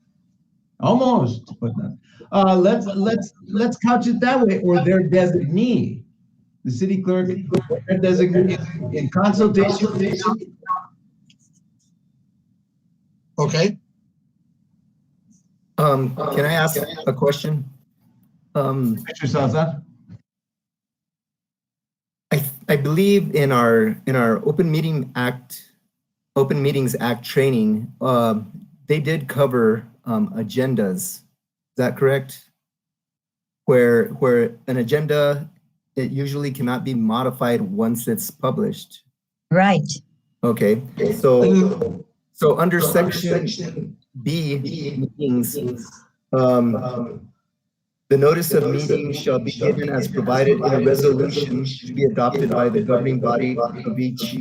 Almost, but not. Let's couch it that way, or their designee. The city clerk, their designee in consultation. Okay. Can I ask a question? Mr. Salazar? I believe in our Open Meetings Act training, they did cover agendas. Is that correct? Where an agenda, it usually cannot be modified once it's published. Right. Okay. So under section B, meetings, the notice of meeting shall be given as provided in a resolution to be adopted by the governing body of each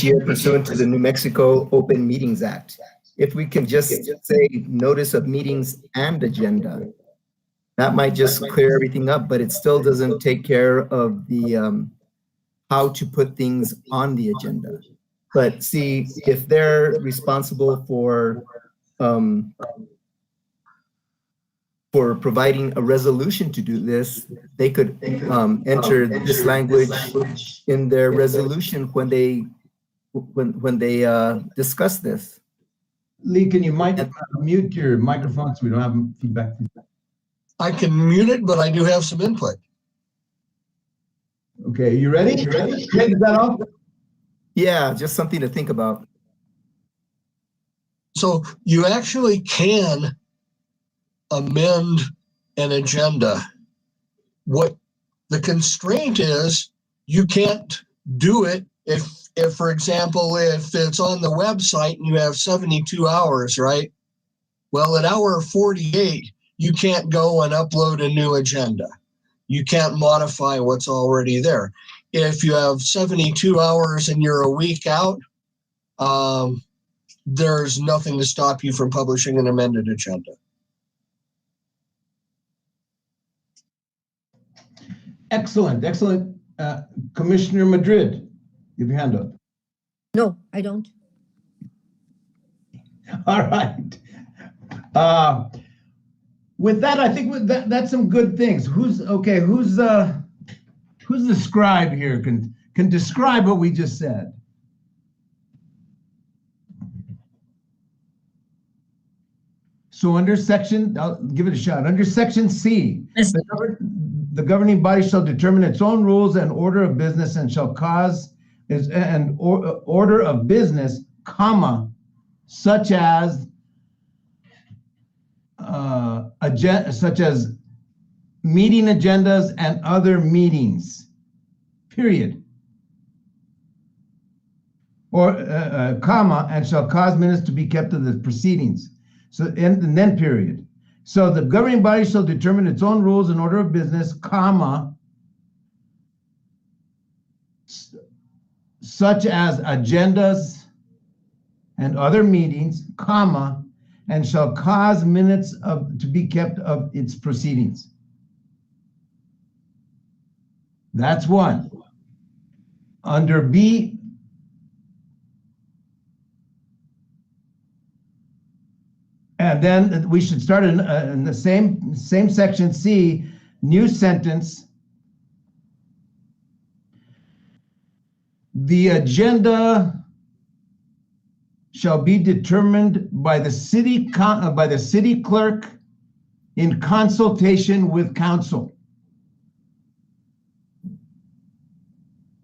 year pursuant to the New Mexico Open Meetings Act. If we can just say notice of meetings and agenda, that might just clear everything up, but it still doesn't take care of the how to put things on the agenda. But see, if they're responsible for providing a resolution to do this, they could enter this language in their resolution when they discuss this. Lee, can you mute your microphone so we don't have feedback? I can mute it, but I do have some input. Okay, you ready? Is that off? Yeah, just something to think about. So you actually can amend an agenda. What the constraint is, you can't do it if for example, if it's on the website and you have 72 hours, right? Well, at hour 48, you can't go and upload a new agenda. You can't modify what's already there. If you have 72 hours and you're a week out, there's nothing to stop you from publishing an amended agenda. Excellent, excellent. Commissioner Madrid, you have your hand up. No, I don't. All right. With that, I think that's some good things. Who's the scribe here can describe what we just said? So under section, I'll give it a shot. Under section C, Yes. the governing body shall determine its own rules and order of business and shall cause order of business, comma, such as meeting agendas and other meetings, period. Or comma, and shall cause minutes to be kept of the proceedings. So and then period. So the governing body shall determine its own rules and order of business, comma, such as agendas and other meetings, comma, and shall cause minutes to be kept of its proceedings. That's one. Under B, and then we should start in the same section C, new sentence. The agenda shall be determined by the city clerk in consultation with council.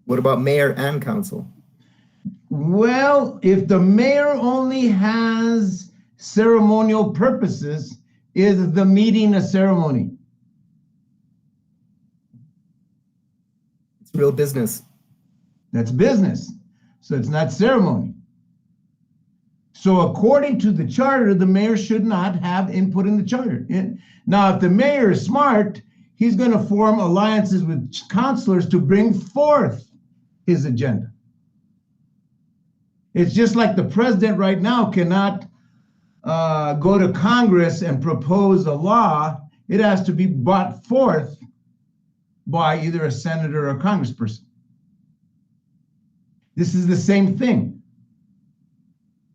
What about mayor and council? Well, if the mayor only has ceremonial purposes, is the meeting a ceremony? It's real business. That's business. So it's not ceremony. So according to the charter, the mayor should not have input in the charter. Now, if the mayor is smart, he's going to form alliances with councilors to bring forth his agenda. It's just like the president right now cannot go to Congress and propose a law. It has to be brought forth by either a senator or a congressperson. This is the same thing.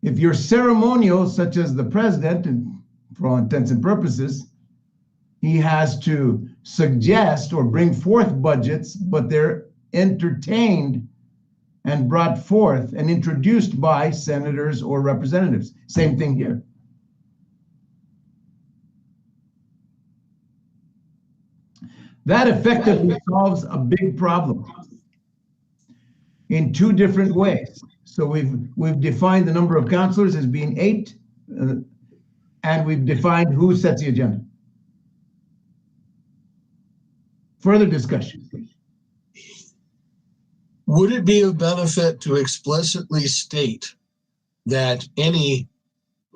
If you're ceremonial, such as the president, and for all intents and purposes, he has to suggest or bring forth budgets, but they're entertained and brought forth and introduced by senators or representatives. Same thing here. That effectively solves a big problem in two different ways. So we've defined the number of councilors as being 8, and we've defined who sets the agenda. Further discussion. Would it be of benefit to explicitly state that any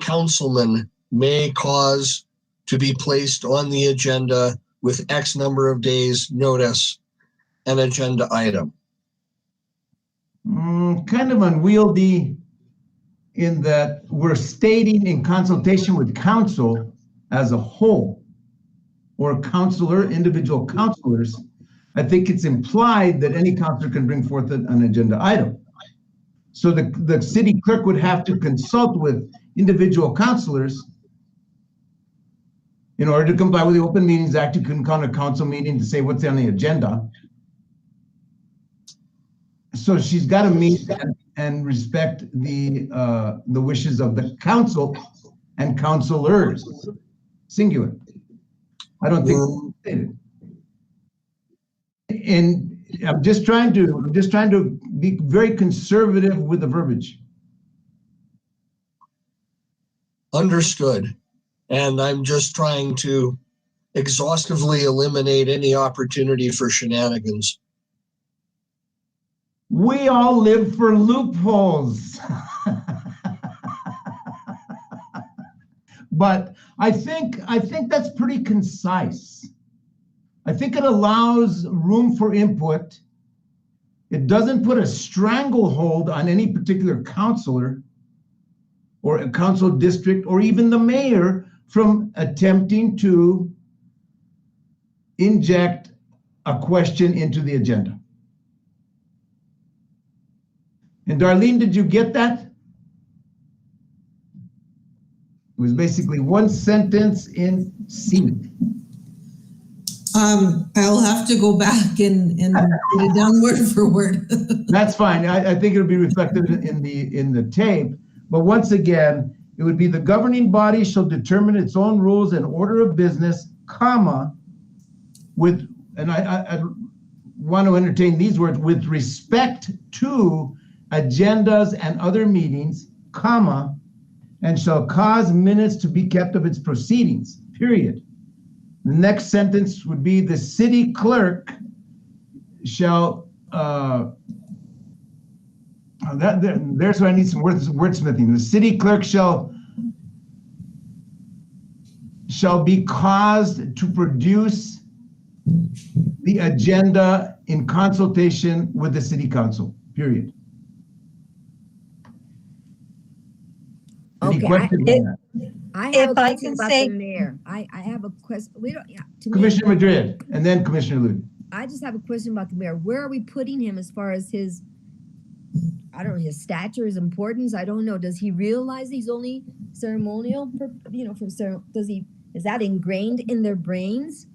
councilman may cause to be placed on the agenda with X number of days notice an agenda item? Kind of unwieldy in that we're stating in consultation with council as a whole, or individual councilors. I think it's implied that any councilor can bring forth an agenda item. So the city clerk would have to consult with individual councilors in order to comply with the Open Meetings Act. You couldn't call a council meeting to say what's on the agenda. So she's got to meet and respect the wishes of the council and councilors, singular. I don't think. And I'm just trying to be very conservative with the verbiage. Understood. And I'm just trying to exhaustively eliminate any opportunity for shenanigans. We all live for loopholes. But I think that's pretty concise. I think it allows room for input. It doesn't put a stranglehold on any particular councilor or a council district or even the mayor from attempting to inject a question into the agenda. And Darlene, did you get that? It was basically one sentence in C. I'll have to go back and put it down word for word. That's fine. I think it'll be reflected in the tape. But once again, it would be the governing body shall determine its own rules and order of business, comma, with, and I want to entertain these words, with respect to agendas and other meetings, comma, and shall cause minutes to be kept of its proceedings, period. The next sentence would be the city clerk shall, there's where I need some wordsmithing. The city clerk shall be caused to produce the agenda in consultation with the city council, period. Any Okay, questions on that? I have If a I question can about say- the mayor. I have a question. We don't, yeah, to me, Commissioner Madrid, and then Commissioner Ludi. I just have a question about the mayor. Where are we putting him as far as his, I don't know, his stature, his importance? I don't know. Does he realize he's only ceremonial, is that ingrained in their brains?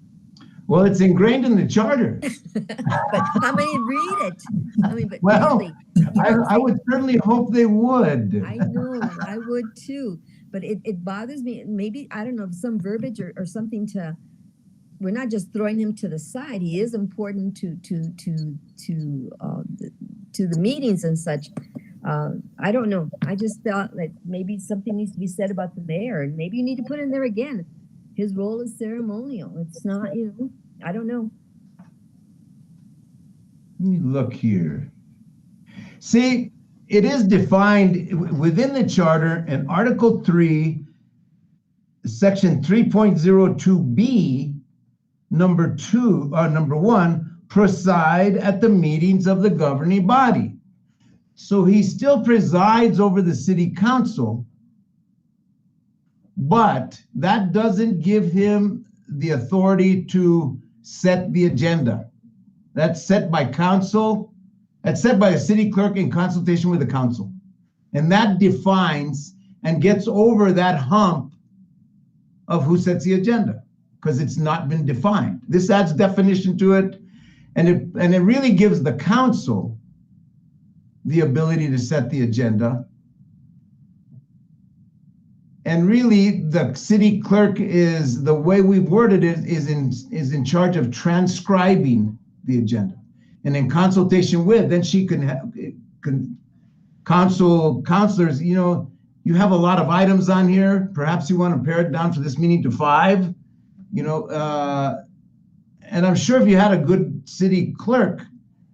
Well, it's ingrained in the charter. But how many read it? I mean, but Well, really, I would certainly hope they would. I know, I would too. But it bothers me. Maybe, I don't know, some verbiage or something to, we're not just throwing him to the side. He is important to the meetings and such. I don't know. I just felt like maybe something needs to be said about the mayor, and maybe you need to put in there again. His role is ceremonial. It's not, I don't know. Let me look here. See, it is defined within the charter in Article 3, Section 3.02B, number 1, preside at the meetings of the governing body. So he still presides over the city council, but that doesn't give him the authority to set the agenda. That's set by council. That's set by the city clerk in consultation with the council. And that defines and gets over that hump of who sets the agenda, because it's not been defined. This adds definition to it, and it really gives the council the ability to set the agenda. And really, the city clerk is, the way we've worded it, is in charge of transcribing the agenda. And in consultation with, then she can counselors, you have a lot of items on here. Perhaps you want to pare it down for this meeting to 5, and I'm sure if you had a good city clerk,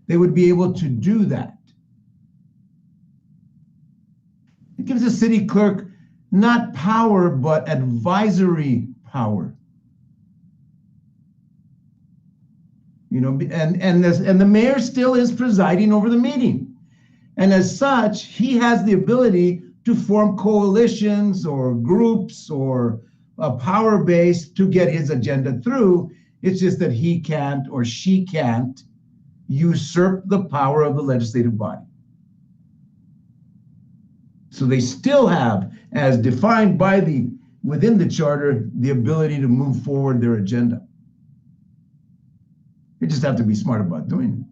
they would be able to do that. It gives the city clerk not power, but advisory power. And the mayor still is presiding over the meeting. And as such, he has the ability to form coalitions or groups or a power base to get his agenda through. It's just that he can't or she can't usurp the power of the legislative body. So they still have, as defined by within the charter, the ability to move forward their agenda. They just have to be smart about doing it.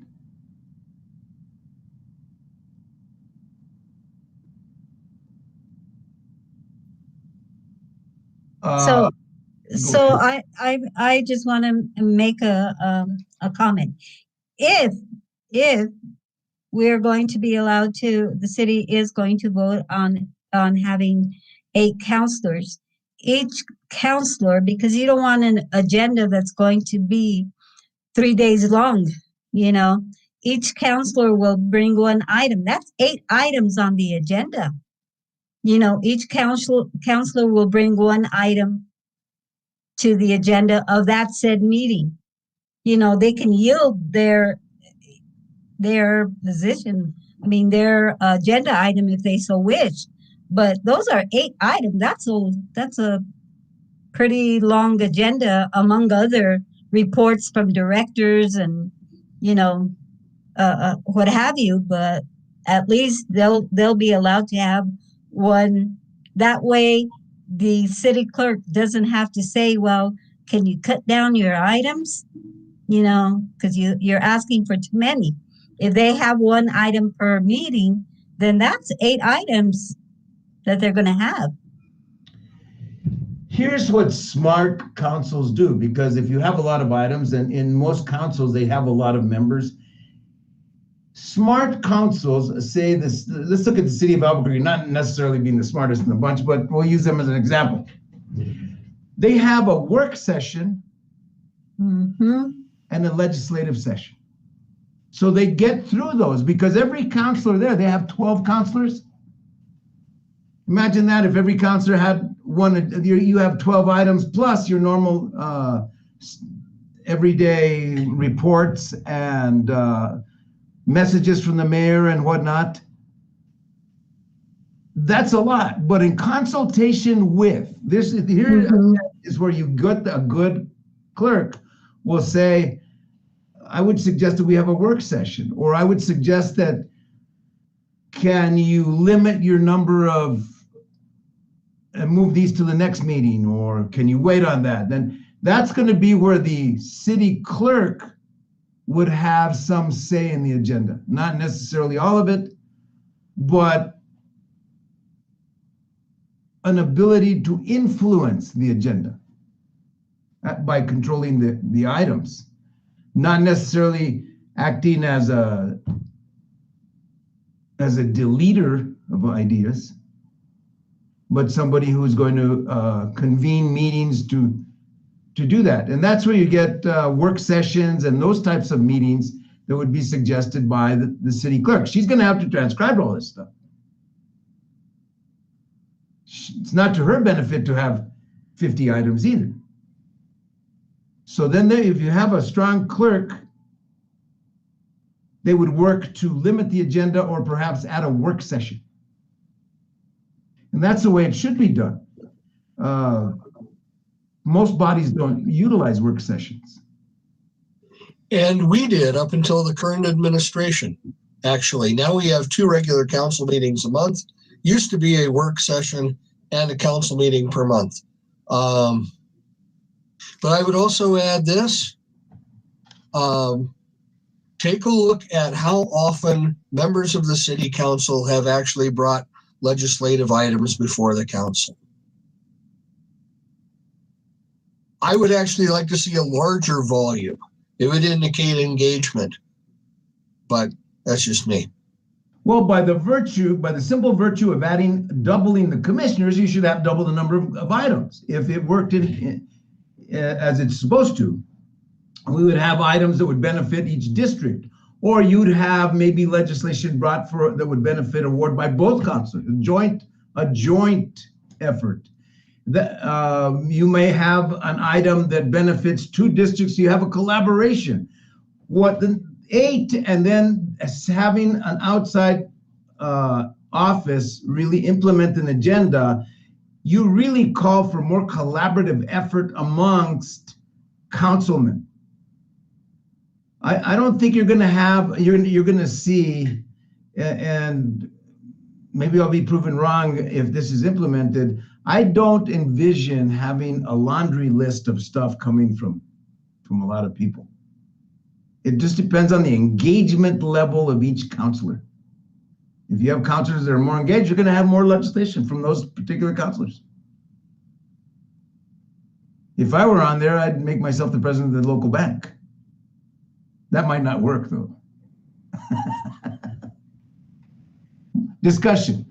So I just want to make a comment. If we're going to be allowed to, the city is going to vote on having 8 counselors. Each counselor, because you don't want an agenda that's going to be 3 days long, each counselor will bring one item. That's 8 items on the agenda. Each counselor will bring one item to the agenda of that said meeting. They can yield their position, their agenda item if they so wish. But those are 8 items. That's a pretty long agenda, among other reports from directors and, you know, what have you, but at least they'll be allowed to have one. That way, the city clerk doesn't have to say, well, can you cut down your items? You know, because you're asking for too many. If they have one item per meeting, then that's 8 items that they're going to have. Here's what smart councils do, because if you have a lot of items, and in most councils, they have a lot of members. Smart councils say this, let's look at the city of Albuquerque, not necessarily being the smartest in the bunch, but we'll use them as an example. They have a work session and a legislative session. So they get through those, because every counselor there, they have 12 counselors. Imagine that if every counselor had one, you have 12 items plus your normal everyday reports and messages from the mayor and whatnot. That's a lot, but in consultation with, here is where you get a good clerk will say, I would suggest that we have a work session, or I would suggest that, can you limit your number of, and move these to the next meeting, or can you wait on that? Then that's going to be where the city clerk would have some say in the agenda. Not necessarily all of it, but an ability to influence the agenda by controlling the items. Not necessarily acting as a deleter of ideas, but somebody who's going to convene meetings to do that. And that's where you get work sessions and those types of meetings that would be suggested by the city clerk. She's going to have to transcribe all this stuff. It's not to her benefit to have 50 items either. So then if you have a strong clerk, they would work to limit the agenda or perhaps add a work session. And that's the way it should be done. Most bodies don't utilize work sessions. And we did up until the current administration, actually. Now we have 2 regular council meetings a month. Used to be a work session and a council meeting per month. But I would also add this. Take a look at how often members of the city council have actually brought legislative items before the council. I would actually like to see a larger volume. It would indicate engagement, but that's just me. Well, by the simple virtue of doubling the commissioners, you should have double the number of items. If it worked as it's supposed to, we would have items that would benefit each district, or you'd have maybe legislation brought that would benefit a ward by both councils, a joint effort. You may have an item that benefits 2 districts. You have a collaboration. What the 8, and then having an outside office really implement an agenda, you really call for more collaborative effort amongst councilmen. I don't think you're going to see, and maybe I'll be proven wrong if this is implemented. I don't envision having a laundry list of stuff coming from a lot of people. It just depends on the engagement level of each counselor. If you have counselors that are more engaged, you're going to have more legislation from those particular counselors. If I were on there, I'd make myself the president of the local bank. That might not work, though. Discussion.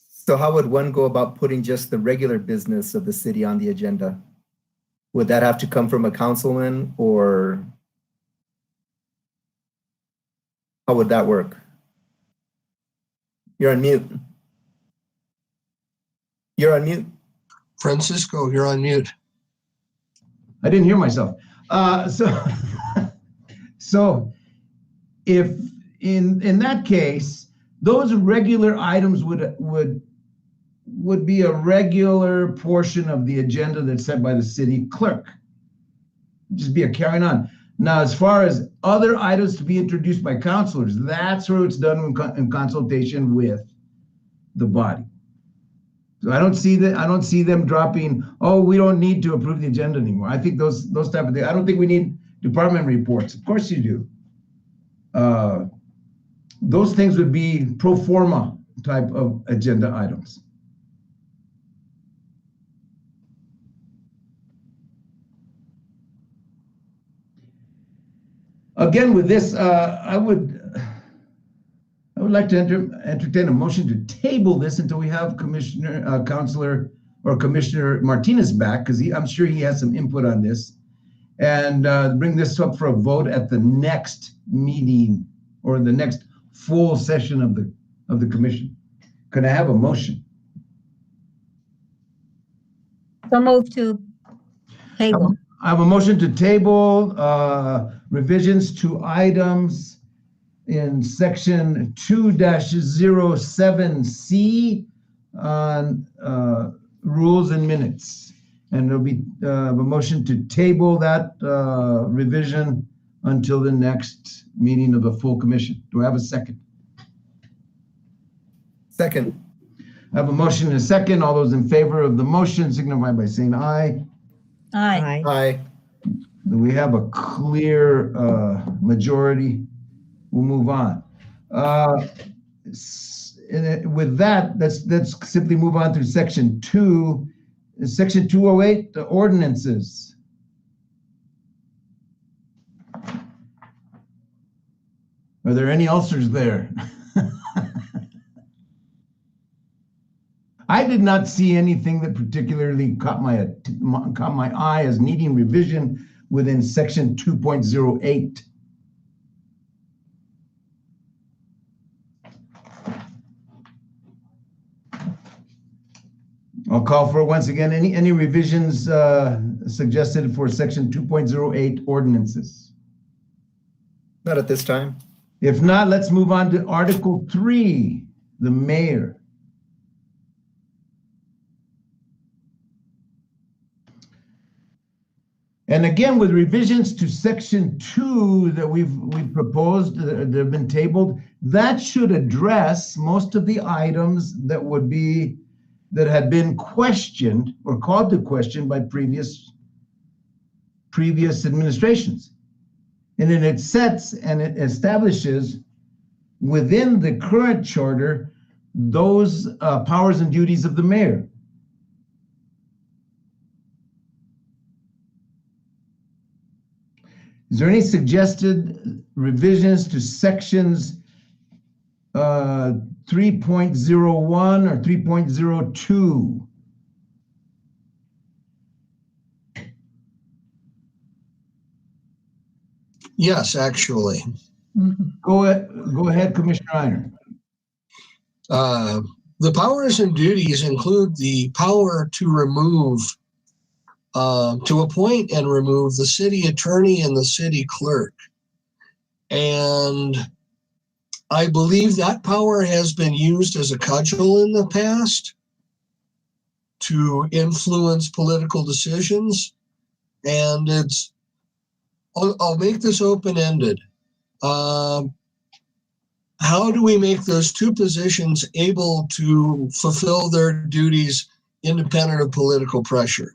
So how would one go about putting just the regular business of the city on the agenda? Would that have to come from a councilman, or how would that work? You're on mute. You're on mute. Francisco, you're on mute. I didn't hear myself. So if in that case, those regular items would would be a regular portion of the agenda that's set by the city clerk. Just be a carrying on. Now, as far as other items to be introduced by councilors, that's where it's done in consultation with the body. So I don't see them dropping, oh, we don't need to approve the agenda anymore. I think those type of things. I don't think we need department reports. Of course you do. Those things would be pro forma type of agenda items. Again, with this, I would like to entertain a motion to table this until we have Commissioner Martinez back, because I'm sure he has some input on this, and bring this up for a vote at the next meeting or the next full session of the commission. Can I have a motion? So move to table. I have a motion to table revisions to items in section 2-07C on rules and minutes. And there'll be a motion to table that revision until the next meeting of the full commission. Do I have a second? Second. I have a motion and a second. All those in favor of the motion signify by saying aye. Aye. Aye. We have a clear majority. We'll move on. With that, let's simply move on to section 2. Section 208, the ordinances. Are there any ulcers there? I did not see anything that particularly caught my eye as needing revision within section 2.08. I'll call for it once again. Any revisions suggested for section 2.08 ordinances? Not at this time. If not, let's move on to Article 3, the mayor. And again, with revisions to section 2 that we've proposed, that have been tabled, that should address most of the items that had been questioned or called to question by previous administrations. And then it sets and it establishes within the current charter those powers and duties of the mayor. Is there any suggested revisions to sections 3.01 or 3.02? Yes, actually. Go ahead, Commissioner Reiner. The powers and duties include the power to remove, to appoint and remove the city attorney and the city clerk. And I believe that power has been used as a cudgel in the past to influence political decisions. And I'll make this open-ended. How do we make those two positions able to fulfill their duties independent of political pressure?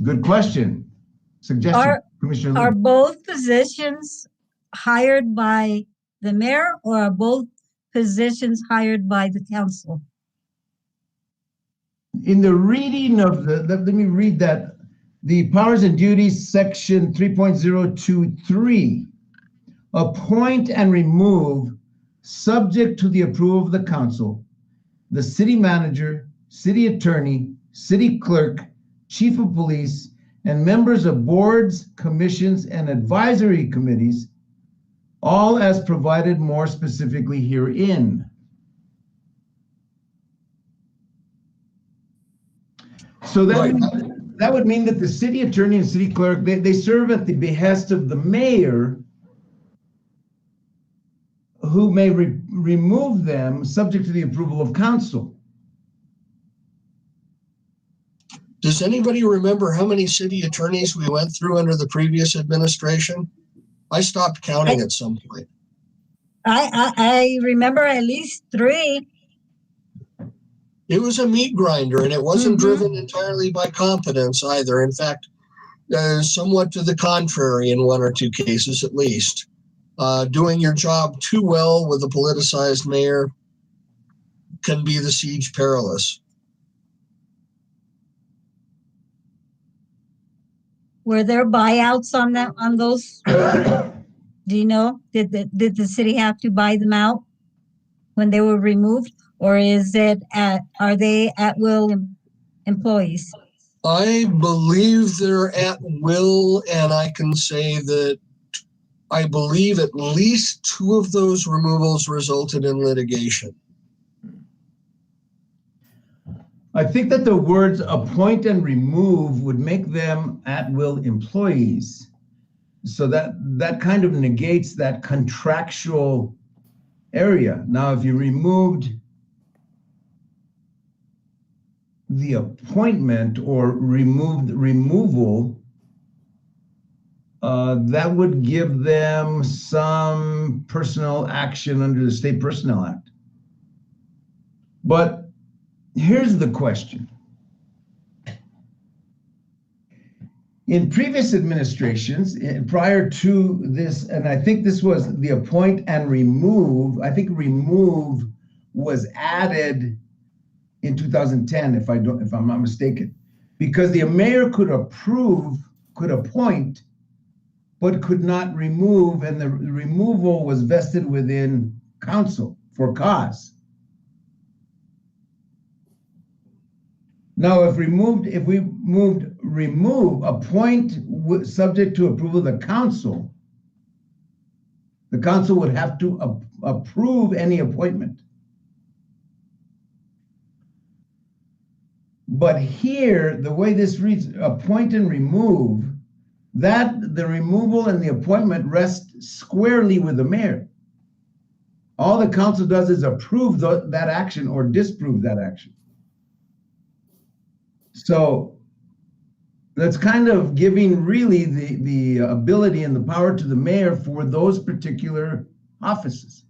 Good question. Suggestion, Commissioner. Are both positions hired by the mayor, or are both positions hired by the council? In the reading of let me read that. The powers and duties section 3.023, appoint and remove, subject to the approval of the council, the city manager, city attorney, city clerk, chief of police, and members of boards, commissions, and advisory committees, all as provided more specifically herein. So that would mean that the city attorney and city clerk, they serve at the behest of the mayor, who may remove them subject to the approval of council. Does anybody remember how many city attorneys we went through under the previous administration? I stopped counting at some point. I remember at least 3. It was a meat grinder, and it wasn't Mhm. driven entirely by competence either. In fact, somewhat to the contrary in 1 or 2 cases at least. Doing your job too well with a politicized mayor can be the siege perilous. Were there buyouts on that, on those? Do you know? Did the city have to buy them out when they were removed? Or are they at will employees? I believe they're at will, and I can say that I believe at least 2 of those removals resulted in litigation. I think that the words appoint and remove would make them at-will employees. So that kind of negates that contractual area. Now, if you removed the appointment or removed removal, that would give them some personal action under the State Personnel Act. But here's the question. In previous administrations, prior to this, and I think this was the appoint and remove, I think remove was added in 2010, if I'm not mistaken, because the mayor could appoint, but could not remove, and the removal was vested within council for cause. Now, if we remove, appoint subject to approval of the council would have to approve any appointment. But here, the way this reads, appoint and remove, that the removal and the appointment rest squarely with the mayor. All the council does is approve that action or disapprove that action. So that's kind of giving really the ability and the power to the mayor for those particular offices.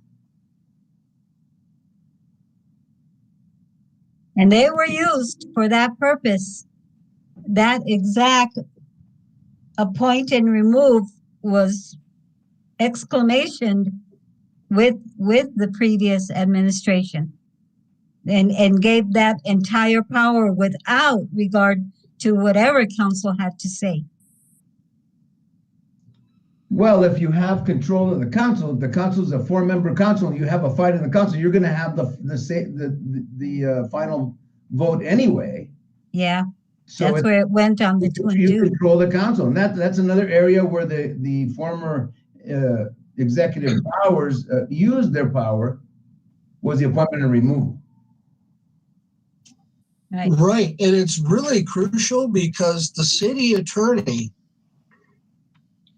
And they were used for that purpose. That exact appoint and remove was exclamation with the previous administration, and gave that entire power without regard to whatever council had to say. Well, if you have control of the council is a 4-member council, and you have a fight in the council, you're going to have the final vote anyway. Yeah, So that's where it went on the 2 and 2. You control the council, and that's another area where the former executive powers used their power, was the appointment and removal. Right. And it's really crucial because the city attorney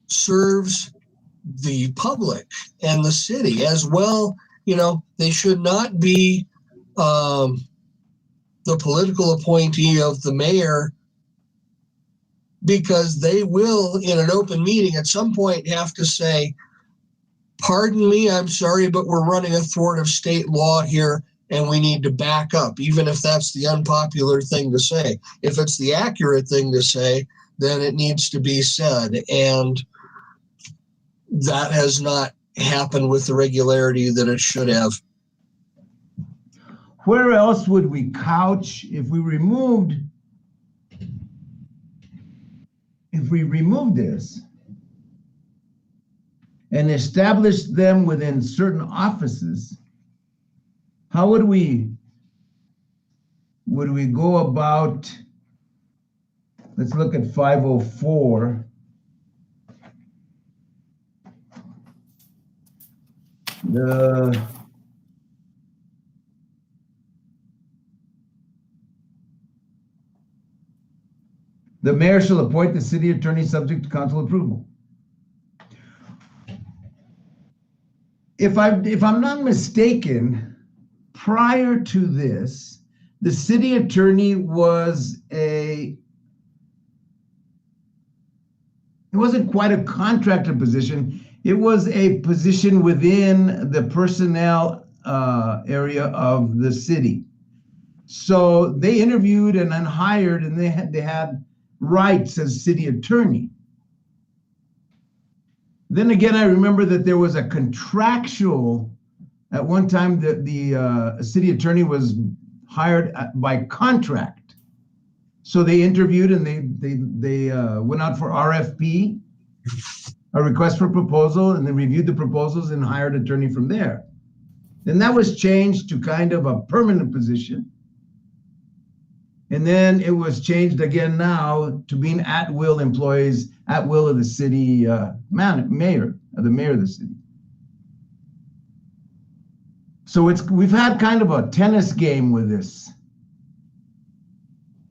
serves the public and the city as well. You know, they should not be the political appointee of the mayor, because they will, in an open meeting, at some point have to say, pardon me, I'm sorry, but we're running athwart of state law here, and we need to back up, even if that's the unpopular thing to say. If it's the accurate thing to say, then it needs to be said. And that has not happened with the regularity that it should have. Where else would we couch if we removed this and established them within certain offices? How would we go about? Let's look at 504. The mayor shall appoint the city attorney subject to council approval. if I'm not mistaken, prior to this, the city attorney it wasn't quite a contractor position. It was a position within the personnel area of the city. So they interviewed and then hired, and they had rights as city attorney. Then again, I remember that there was a contractual, at one time the city attorney was hired by contract. So they interviewed and they went out for RFP, a request for proposal, and they reviewed the proposals and hired attorney from there. Then that was changed to kind of a permanent position. And then it was changed again now to being at-will employees, at will of the city mayor of the city. So we've had kind of a tennis game with this.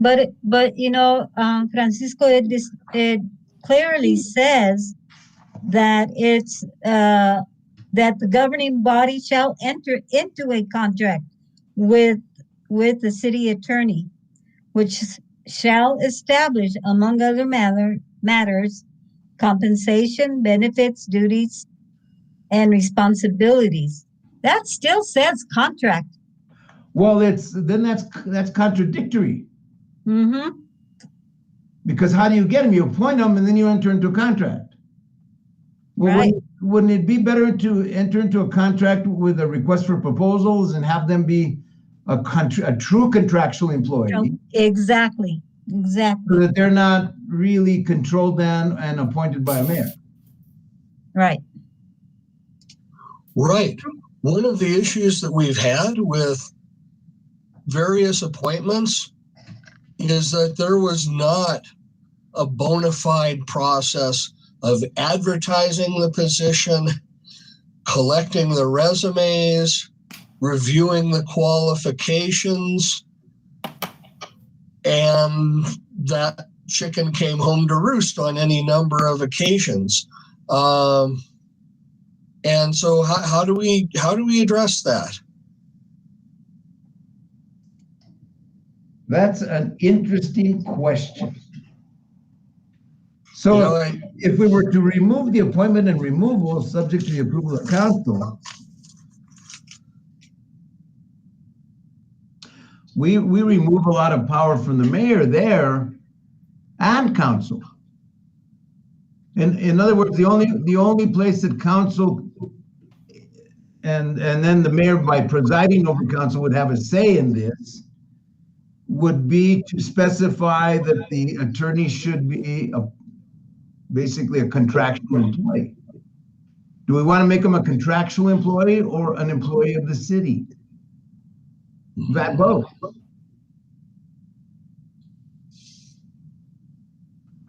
But Francisco, it clearly says that it's that the governing body shall enter into a contract with the city attorney, which shall establish, among other matters, compensation, benefits, duties, and responsibilities. That still says contract. Well, that's contradictory. Mm-hmm. Because how do you get them? You appoint them and then you enter into a contract. Well, Right. Wouldn't it be better to enter into a contract with a request for proposals and have them be a true contractual employee? Exactly. So that they're not really controlled and appointed by a mayor. Right. Right. One of the issues that we've had with various appointments is that there was not a bona fide process of advertising the position, collecting the resumes, reviewing the qualifications, and that chicken came home to roost on any number of occasions. And so how do we address that? That's an interesting question. So if we were to remove the appointment and removal subject to the approval of council, we remove a lot of power from the mayor there and council. In other words, the only place that council and then the mayor, by presiding over council, would have a say in this would be to specify that the attorney should be basically a contractual employee. Do we want to make him a contractual employee or an employee of the city? That both.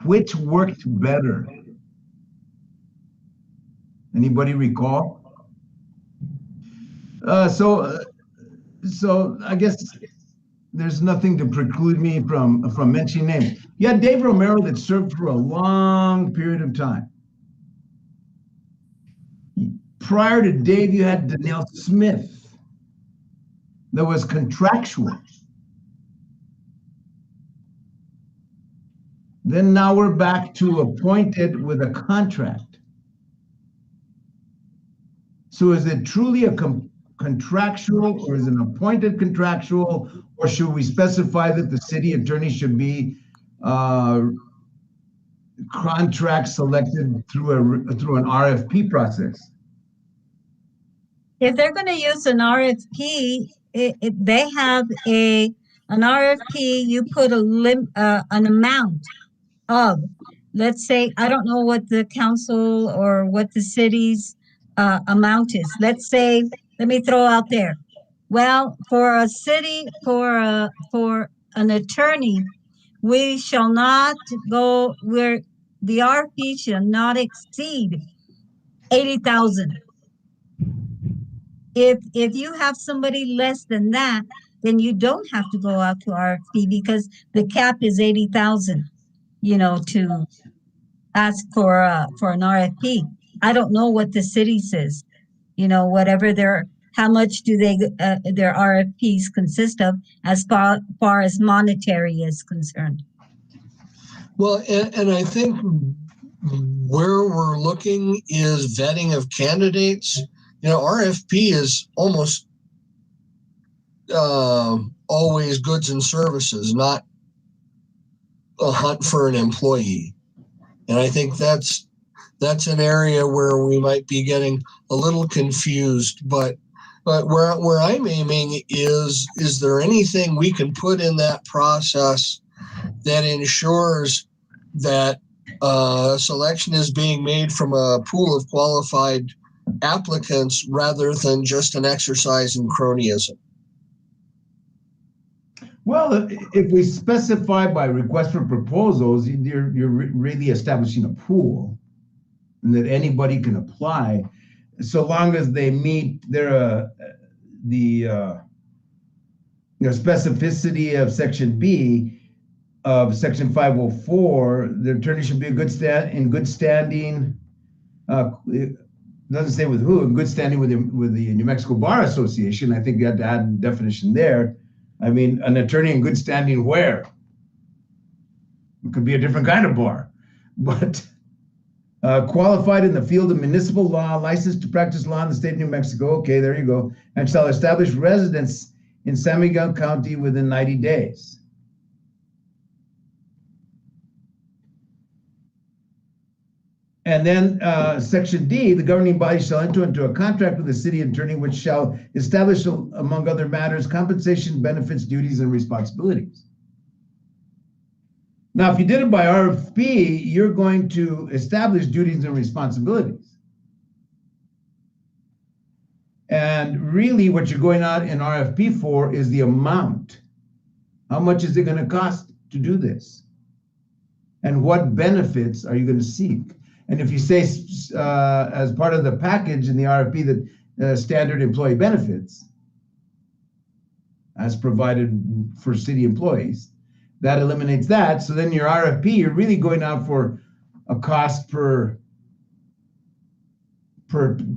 Which worked better? Anybody recall? So I guess there's nothing to preclude me from mentioning names. You had Dave Romero that served for a long period of time. Prior to Dave, you had Danielle Smith that was contractual. Then now we're back to appointed with a contract. So is it truly a contractual, or is it an appointed contractual, or should we specify that the city attorney should be contract selected through an RFP process? If they're going to use an RFP, they have an RFP. You put an amount of, let's say, I don't know what the council or what the city's amount is. Let's say, let me throw out there. Well, for a city, for an attorney, we shall not go where the RFP shall not exceed 80,000. If you have somebody less than that, then you don't have to go out to RFP because the cap is 80,000. To ask for an RFP. I don't know what the city says. whatever how much do their RFPs consist of as far as monetary is concerned. Well, and I think where we're looking is vetting of candidates. RFP is almost always goods and services, not a hunt for an employee. And I think that's an area where we might be getting a little confused. But where I'm aiming is there anything we can put in that process that ensures that selection is being made from a pool of qualified applicants rather than just an exercise in cronyism? Well, if we specify by request for proposals, you're really establishing a pool and that anybody can apply, so long as they meet the specificity of Section B of Section 504. The attorney should be in good standing. It doesn't say with who, in good standing with the New Mexico Bar Association. I think you had to add a definition there. I mean, an attorney in good standing where? It could be a different kind of bar, but qualified in the field of municipal law, licensed to practice law in the state of New Mexico. Okay, there you go. And shall establish residence in San Miguel County within 90 days. And then Section D, the governing body shall enter into a contract with the city attorney, which shall establish, among other matters, compensation, benefits, duties, and responsibilities. Now, if you did it by RFP, you're going to establish duties and responsibilities. And really what you're going out in RFP for is the amount. How much is it going to cost to do this? And what benefits are you going to seek? And if you say as part of the package in the RFP that standard employee benefits as provided for city employees, that eliminates that. So then your RFP, you're really going out for a cost per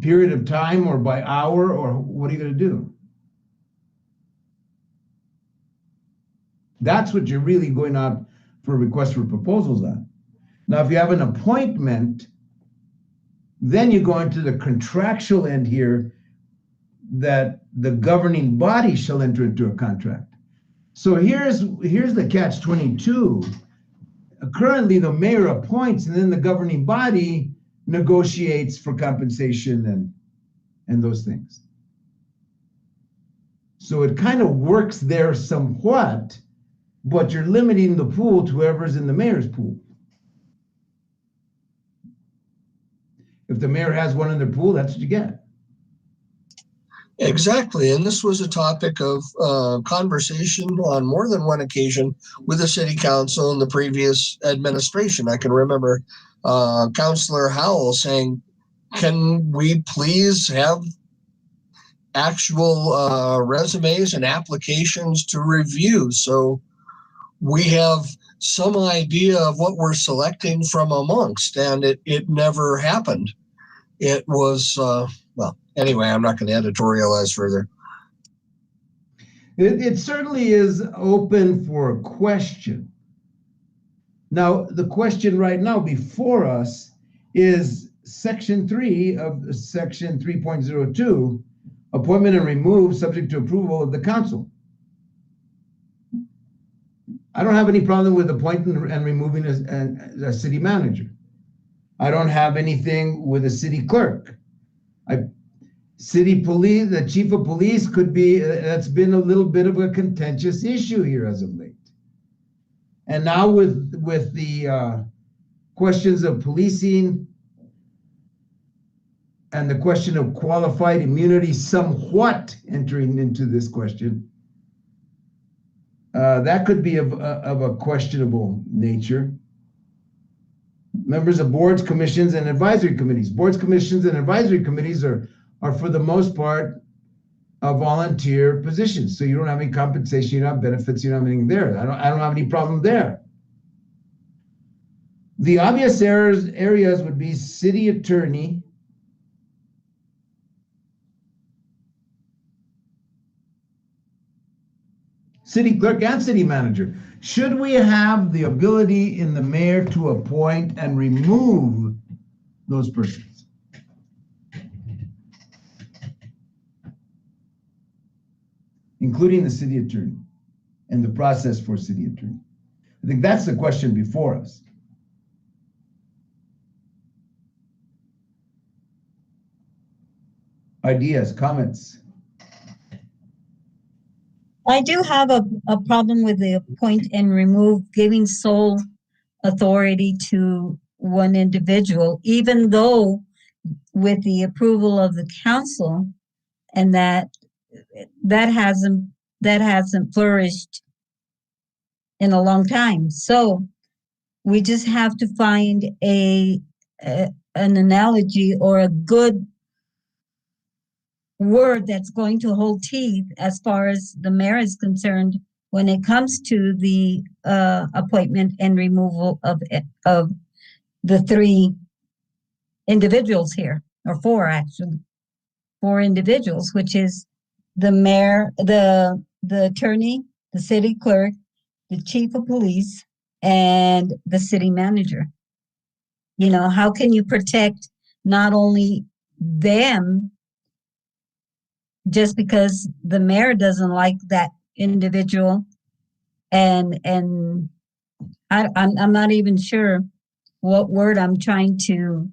period of time or by hour, or what are you going to do? That's what you're really going out for a request for proposals on. Now, if you have an appointment, then you go into the contractual end here that the governing body shall enter into a contract. So here's the catch-22. Currently, the mayor appoints, and then the governing body negotiates for compensation and those things. So it kind of works there somewhat, but you're limiting the pool to whoever's in the mayor's pool. If the mayor has one in their pool, that's what you get. Exactly. And this was a topic of conversation on more than one occasion with the city council in the previous administration. I can remember Councillor Howell saying, can we please have actual resumes and applications to review so we have some idea of what we're selecting from amongst? And it never happened. It was, well, anyway, I'm not going to editorialize further. It certainly is open for a question. Now, the question right now before us is Section 3 of Section 3.02, appointment and remove subject to approval of the council. I don't have any problem with appointing and removing a city manager. I don't have anything with a city clerk. City police, the chief of police could be, that's been a little bit of a contentious issue here as of late. And now with the questions of policing and the question of qualified immunity somewhat entering into this question, that could be of a questionable nature. Members of boards, commissions, and advisory committees. Boards, commissions, and advisory committees are for the most part volunteer positions. So you don't have any compensation, you don't have benefits, you don't have anything there. I don't have any problem there. The obvious areas would be city attorney city clerk and city manager. Should we have the ability in the mayor to appoint and remove those persons? Including the city attorney and the process for city attorney. I think that's the question before us. Ideas, comments? I do have a problem with the appoint and remove, giving sole authority to one individual, even though with the approval of the council, and that hasn't flourished in a long time. So we just have to find an analogy or a good word that's going to hold teeth as far as the mayor is concerned when it comes to the appointment and removal of the three individuals here, or four actually, four individuals, which is the mayor, the attorney, the city clerk, the chief of police, and the city manager. You know, how can you protect not only them just because the mayor doesn't like that individual, and I'm not even sure what word I'm trying to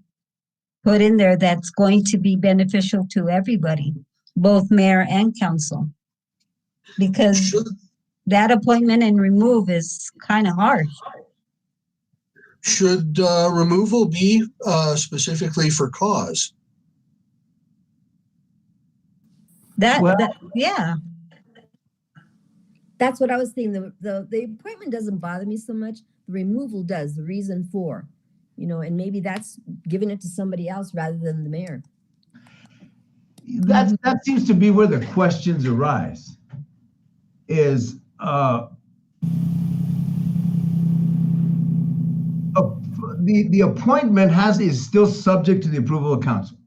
put in there that's going to be beneficial to everybody, both mayor and council, because Should, that appointment and remove is kind of harsh. should removal be specifically for cause? Well- Yeah. That's what I was thinking. The appointment doesn't bother me so much. The removal does, the reason for, and maybe that's giving it to somebody else rather than the mayor. That seems to be where the questions arise. Is the appointment is still subject to the approval of council.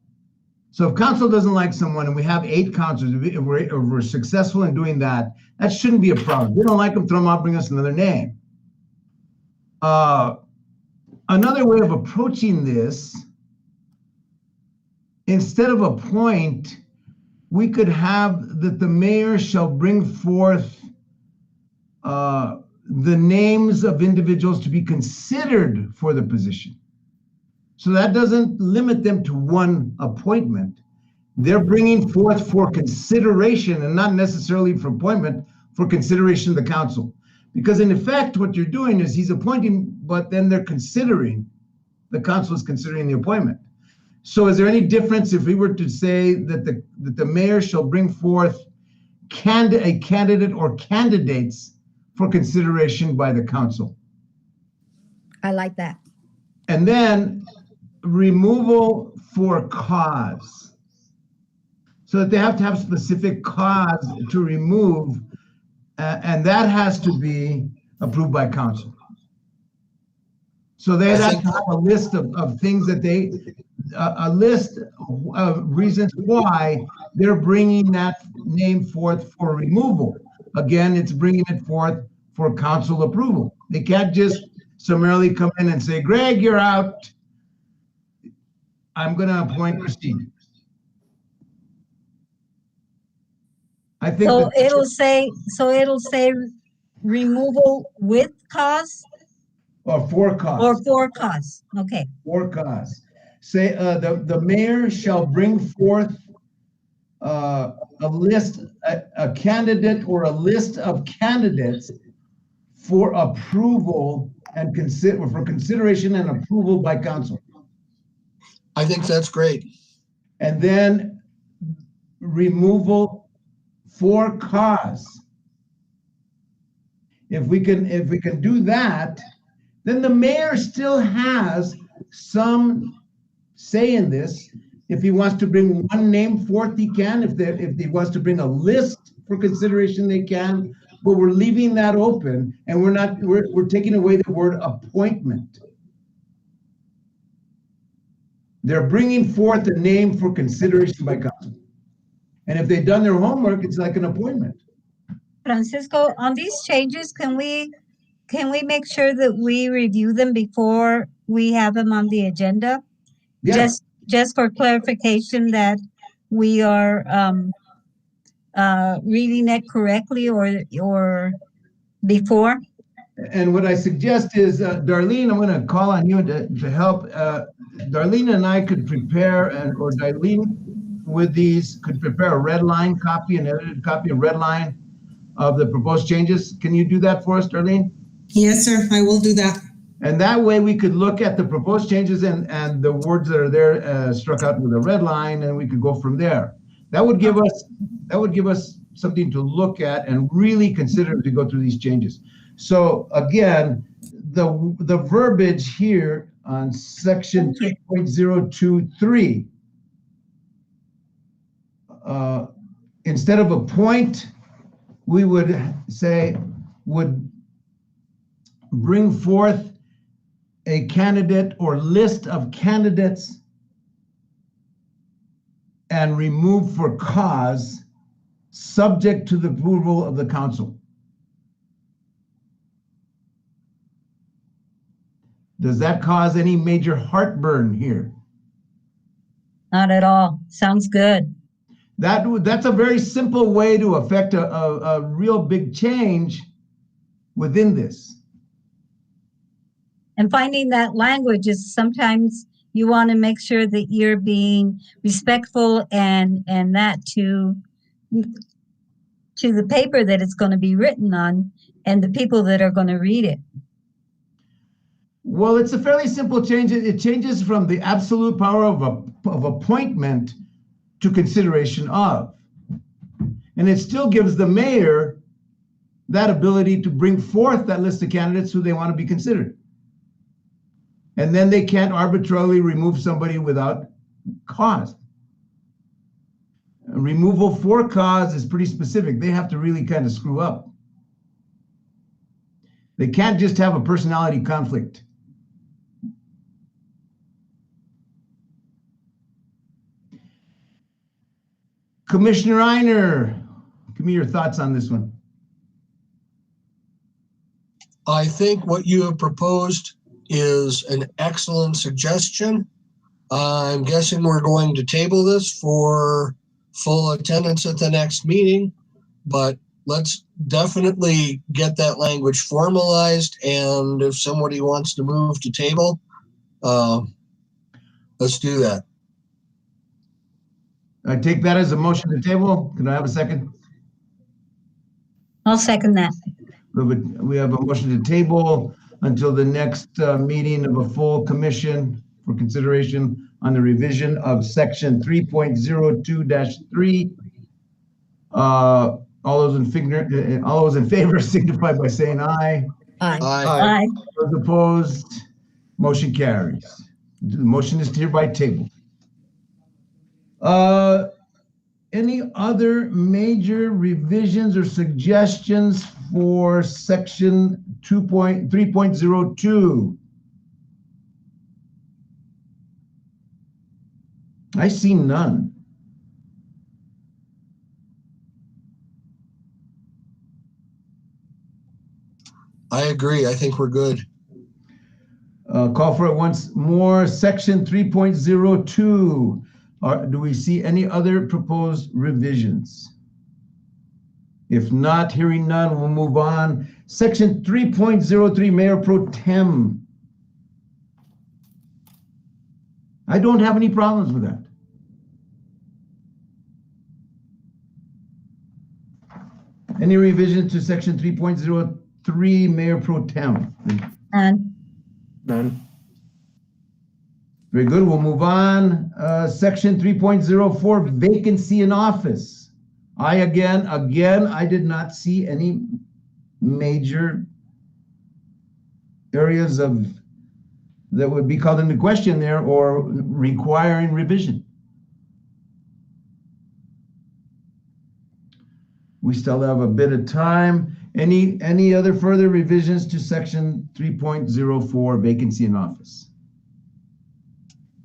So if council doesn't like someone, and we have 8 councilors, if we're successful in doing that, that shouldn't be a problem. If we don't like them, throw them out, bring us another name. Another way of approaching this, instead of appoint, we could have that the mayor shall bring forth the names of individuals to be considered for the position. So that doesn't limit them to one appointment. They're bringing forth for consideration, and not necessarily for appointment, for consideration of the council. Because in effect, what you're doing is he's appointing, but then they're considering, the council is considering the appointment. So is there any difference if we were to say that the mayor shall bring forth a candidate or candidates for consideration by the council? I like that. And then removal for cause. So that they have to have specific cause to remove, and that has to be approved by council. So they have to have a list of things that a list of reasons why they're bringing that name forth for removal. Again, it's bringing it forth for council approval. They can't just summarily come in and say, Greg, you're out. I'm going to appoint Christine. I think So it'll say removal with cause or for cause. or for cause. Okay. For cause. Say the mayor shall bring forth a list, a candidate or a list of candidates for approval and for consideration and approval by council. I think that's great. And then removal for cause. If we can do that, then the mayor still has some say in this. If he wants to bring one name forth, he can. If he wants to bring a list for consideration, they can. But we're leaving that open, and we're taking away the word appointment. They're bringing forth a name for consideration by council. And if they've done their homework, it's like an appointment. Francisco, on these changes, can we make sure that we review them before we have them on the agenda? Yes, Just for clarification that we are reading it correctly or before? and what I suggest is, Darlene, I'm gonna call on you to help. Darlene and I could prepare, or Darlene with these, could prepare a red line copy, an edited copy, a red line of the proposed changes. Can you do that for us, Darlene? Yes, sir, I will do that. And that way we could look at the proposed changes and the words that are there struck out with a red line, and we could go from there. That would give us something to look at and really consider as we go through these changes. So again, the verbiage here on section 3.023, instead of appoint, we would say would bring forth a candidate or list of candidates and remove for cause, subject to the approval of the council. Does that cause any major heartburn here? Not at all. Sounds good. That's a very simple way to affect a real big change within this. And finding that language is sometimes you want to make sure that you're being respectful and that to the paper that it's going to be written on and the people that are going to read it. Well, it's a fairly simple change. It changes from the absolute power of appointment to consideration of. And it still gives the mayor that ability to bring forth that list of candidates who they want to be considered. And then they can't arbitrarily remove somebody without cause. Removal for cause is pretty specific. They have to really kind of screw up. They can't just have a personality conflict. Commissioner Einer, give me your thoughts on this one. I think what you have proposed is an excellent suggestion. I'm guessing we're going to table this for full attendance at the next meeting, but let's definitely get that language formalized. And if somebody wants to move to table, let's do that. I take that as a motion to table. Can I have a second? I'll second that. We have a motion to table until the next meeting of a full commission for consideration on the revision of section 3.02-3. All those in favor signify by saying aye. Aye. Aye. Those opposed, motion carries. The motion is hereby tabled. Any other major revisions or suggestions for section 3.02? I see none. I agree. I think we're good. Call for it once more. Section 3.02. Do we see any other proposed revisions? If not, hearing none, we'll move on. Section 3.03, Mayor Pro Tem. I don't have any problems with that. Any revision to section 3.03, Mayor Pro Tem? And None. Very good, we'll move on. Section 3.04, vacancy in office. I did not see any major areas that would be called into question there or requiring revision. We still have a bit of time. Any other further revisions to section 3.04, vacancy in office?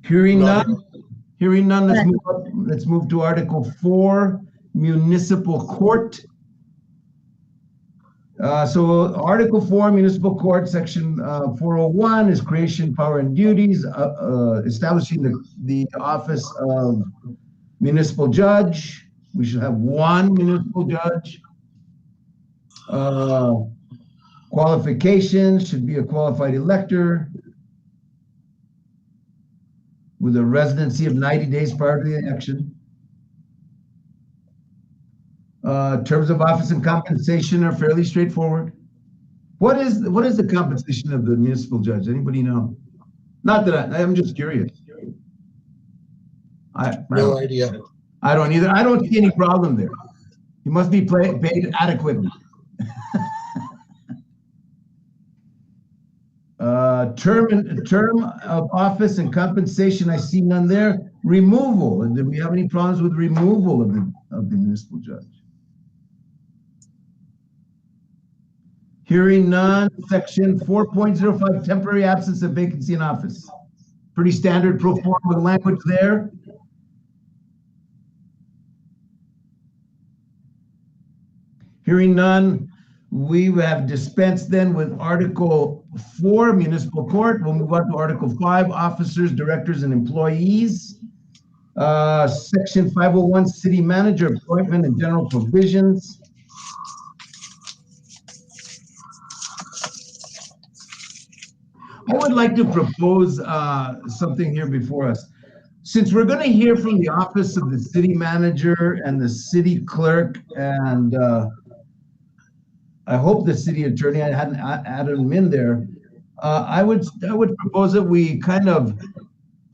Hearing none, let's move to Article 4, Municipal Court. So Article 4, Municipal Court, Section 401 is creation, power, and duties, establishing the office of municipal judge. We should have one municipal judge. Qualifications should be a qualified elector with a residency of 90 days prior to the election. Terms of office and compensation are fairly straightforward. What is the compensation of the municipal judge? Anybody know? Not that I'm just curious. No idea. I don't either. I don't see any problem there. He must be paid adequately. Term of office and compensation, I see none there. Removal, and do we have any problems with removal of the municipal judge? Hearing none. Section 4.05, temporary absence of vacancy in office. Pretty standard pro forma language there. Hearing none, we have dispensed then with Article 4, Municipal Court. We'll move on to Article 5, Officers, Directors, and Employees. Section 501, City Manager, Appointment and General Provisions. I would like to propose something here before us. Since we're going to hear from the Office of the City Manager and the City Clerk, and I hope the City Attorney, I hadn't added them in there. I would propose that we kind of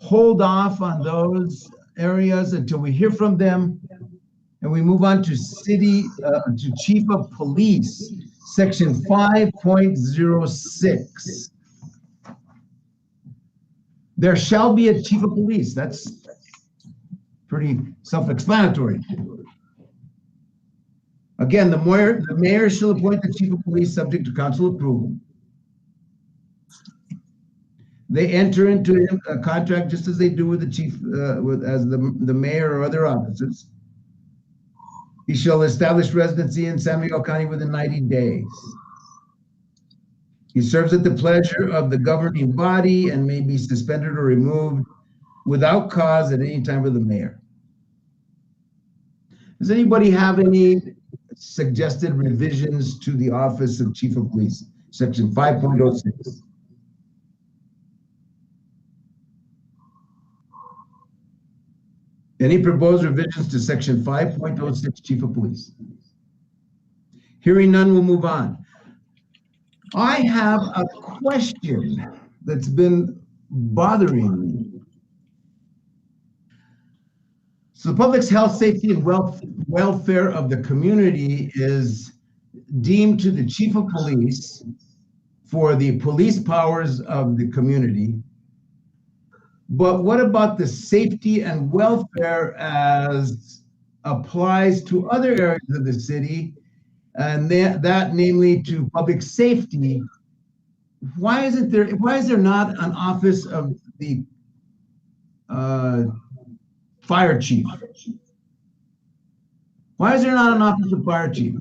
hold off on those areas until we hear from them, and we move on to Chief of Police, Section 5.06. There shall be a Chief of Police. That's pretty self-explanatory. Again, the mayor shall appoint the Chief of Police subject to council approval. They enter into a contract just as they do with the chief, as the mayor or other officers. He shall establish residency in San Miguel County within 90 days. He serves at the pleasure of the governing body and may be suspended or removed without cause at any time of the mayor. Does anybody have any suggested revisions to the Office of Chief of Police, Section 5.06? Any proposed revisions to Section 5.06, Chief of Police? Hearing none, we'll move on. I have a question that's been bothering me. So the public's health, safety, and welfare of the community is deemed to the Chief of Police for the police powers of the community. But what about the safety and welfare as applies to other areas of the city? And that namely to public safety. Why is there not an office of the fire chief? Why is there not an office of fire chief?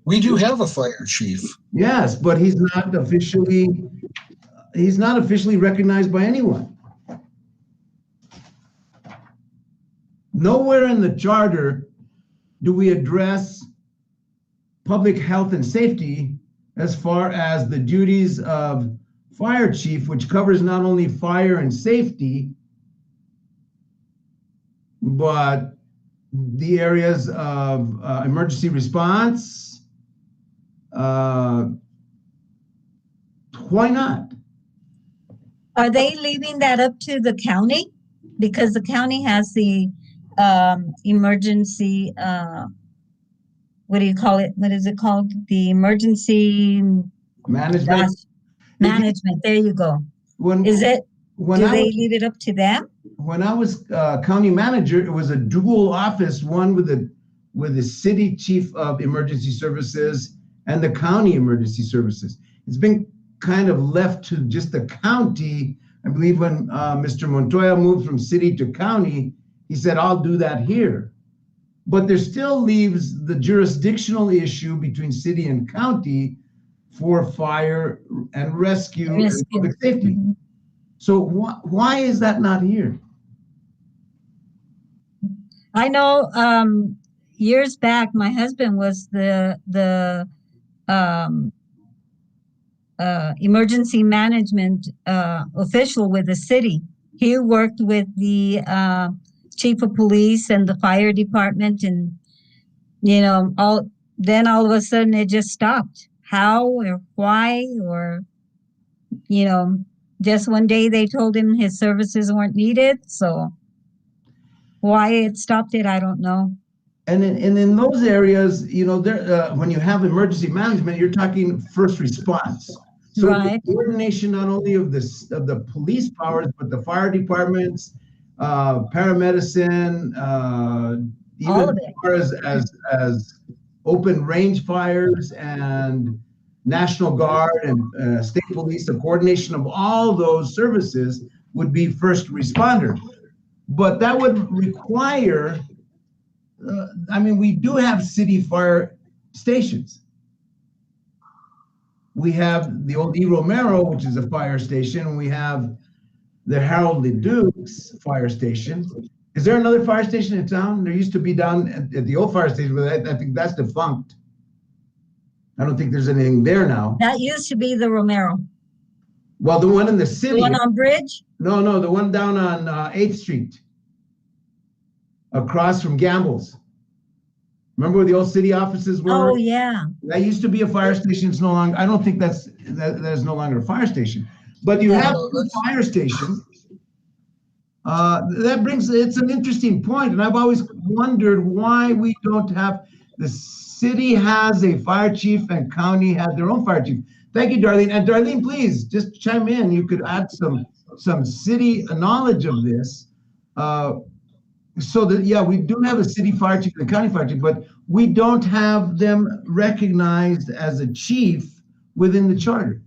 We do have a fire chief. Yes, but he's not officially recognized by anyone. Nowhere in the charter do we address public health and safety as far as the duties of fire chief, which covers not only fire and safety, but the areas of emergency response. Why not? Are they leaving that up to the county? Because the county has the emergency, what do you call it? What is it called? The emergency Management. management. There you go. Do they leave it up to them? When I was county manager, it was a dual office, one with the city chief of emergency services and the county emergency services. It's been kind of left to just the county. I believe when Mr. Montoya moved from city to county, he said, I'll do that here. but there still leaves the jurisdictional issue between city and county for fire and rescue and Rescue. public safety. Mhm. So why is that not here? I know, years back, my husband was the um, emergency management official with the city. He worked with the chief of police and the fire department, and all of a sudden it just stopped. How or why, or just one day they told him his services weren't needed. So why it stopped it, I don't know. And in those areas, when you have emergency management, you're talking first response. So Right. the coordination not only of the police powers, but the fire departments, paramedicine, even All of as it. far as open range fires and National Guard and state police, the coordination of all those services would be first responders. But that would require, we do have city fire stations. We have the old E. Romero, which is a fire station. We have the Harold Leduc's fire station. Is there another fire station in town? There used to be down at the old fire station, but I think that's defunct. I don't think there's anything there now. That used to be the Romero. Well, the one in the The city. one on Bridge? No, the one down on 8th Street, across from Gamble's. Remember where the old city offices were? Oh, yeah. That used to be a fire station. It's no longer. I don't think that is no longer a fire station. But you have two fire stations. It's an interesting point, and I've always wondered why we don't have. The city has a fire chief, and county has their own fire chief. Thank you, Darlene. And Darlene, please just chime in. You could add some city knowledge of this. So that, yeah, we do have a city fire chief and a county fire chief, but we don't have them recognized as a chief within the charter.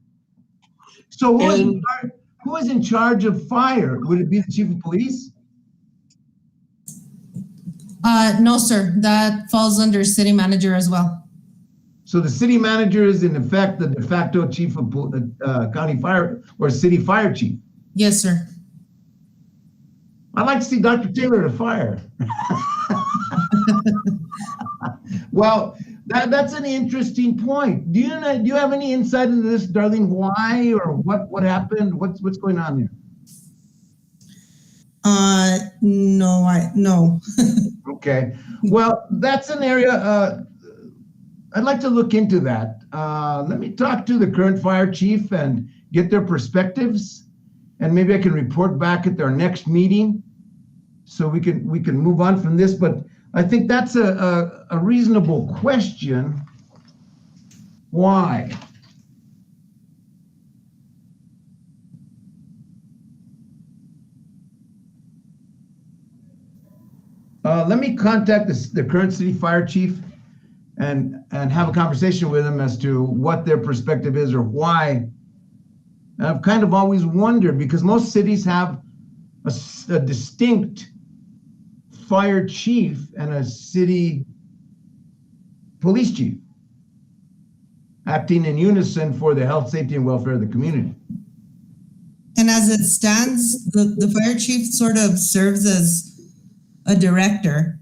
So who is in charge of fire? Would it be the chief of police? No, sir, that falls under city manager as well. So the city manager is in effect the de facto chief of county fire or city fire chief. Yes, sir. I'd like to see Dr. Taylor at fire. Well, that's an interesting point. Do you have any insight into this, Darlene? Why or what happened? What's going on here? No. Okay. Well, that's an area I'd like to look into that. Let me talk to the current fire chief and get their perspectives, and maybe I can report back at our next meeting, so we can move on from this. But I think that's a reasonable question. Why? Let me contact the current city fire chief and have a conversation with him as to what their perspective is or why. And I've kind of always wondered, because most cities have a distinct fire chief and a city police chief acting in unison for the health, safety, and welfare of the community. And as it stands, the fire chief sort of serves as a director,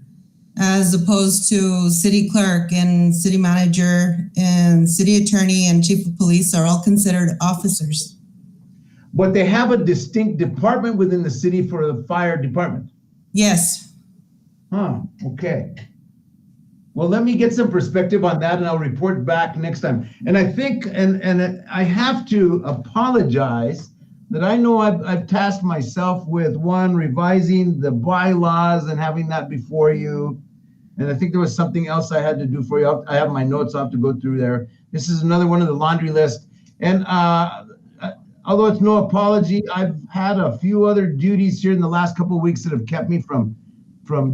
as opposed to city clerk and city manager and city attorney and chief of police are all considered officers. But they have a distinct department within the city for the fire department. Yes. Huh, okay. Well, let me get some perspective on that and I'll report back next time. And I think, and I have to apologize that I know I've tasked myself with revising the bylaws and having that before you. And I think there was something else I had to do for you. I have my notes. I'll have to go through there. This is another one of the laundry list. And although it's no apology, I've had a few other duties here in the last couple of weeks that have kept me from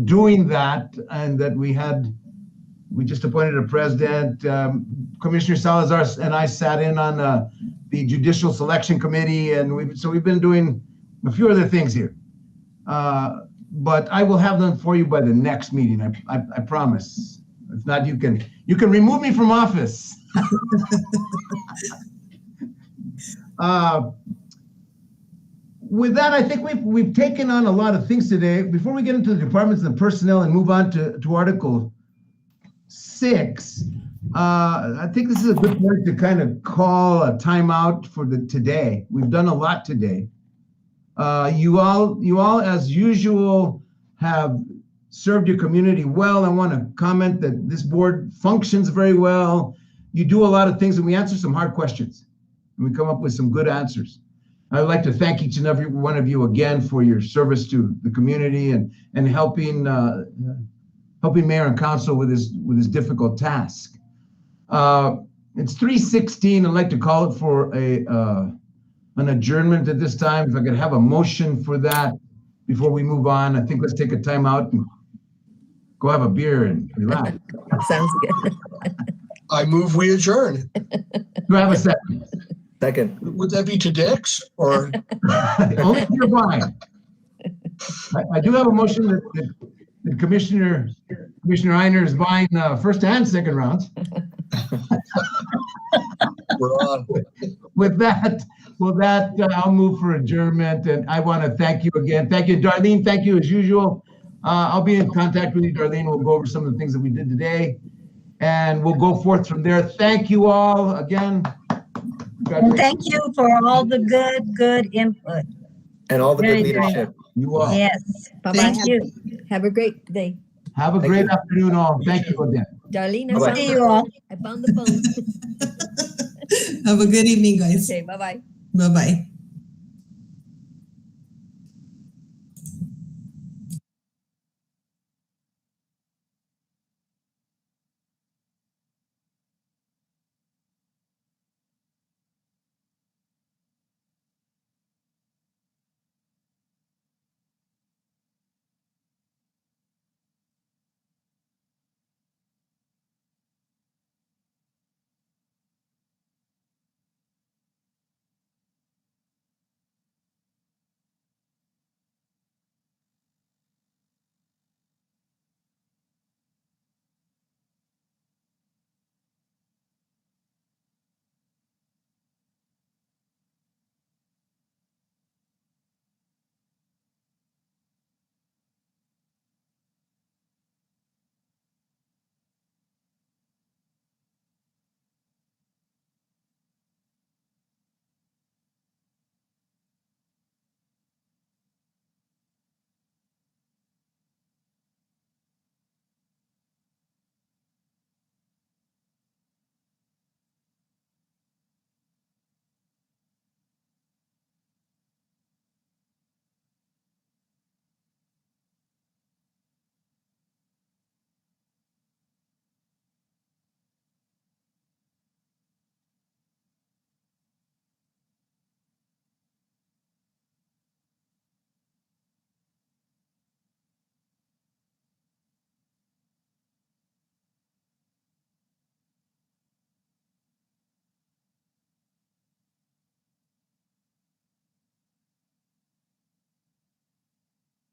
doing that. And that we just appointed a president. Commissioner Salazar and I sat in on the Judicial Selection Committee, and we've been doing a few other things here. but I will have them for you by the next meeting. I promise. If not, you can remove me from office. With that, I think we've taken on a lot of things today. Before we get into the departments and the personnel and move on to Article 6, I think this is a good point to kind of call a timeout for today. We've done a lot today. You all, as usual, have served your community well. I want to comment that this board functions very well. You do a lot of things, and we answer some hard questions, and we come up with some good answers. I'd like to thank each and every one of you again for your service to the community and helping mayor and council with this difficult task. It's 3:16. I'd like to call it for an adjournment at this time. If I could have a motion for that before we move on. I think let's take a time out and go have a beer and relax. Sounds good. I move we adjourn. Do I have a second? Second. Would that be to Dick's or? Only if you're buying. I do have a motion that Commissioner Einer is buying first and second rounds. We're on. With that, I'll move for adjournment, and I want to thank you again. Thank you, Darlene. Thank you as usual. I'll be in contact with you, Darlene. We'll go over some of the things that we did today, and we'll go forth from there. Thank you all again. And thank you for all the good input. And all the good Very good. leadership. You all. Yes, Bye-bye. thank you. Have a great day. Have a Thank great you. afternoon, all. Thank you again. Darlene, Bye-bye. See you all. I found the phone. Have a good evening, guys. Okay, bye-bye. Bye-bye.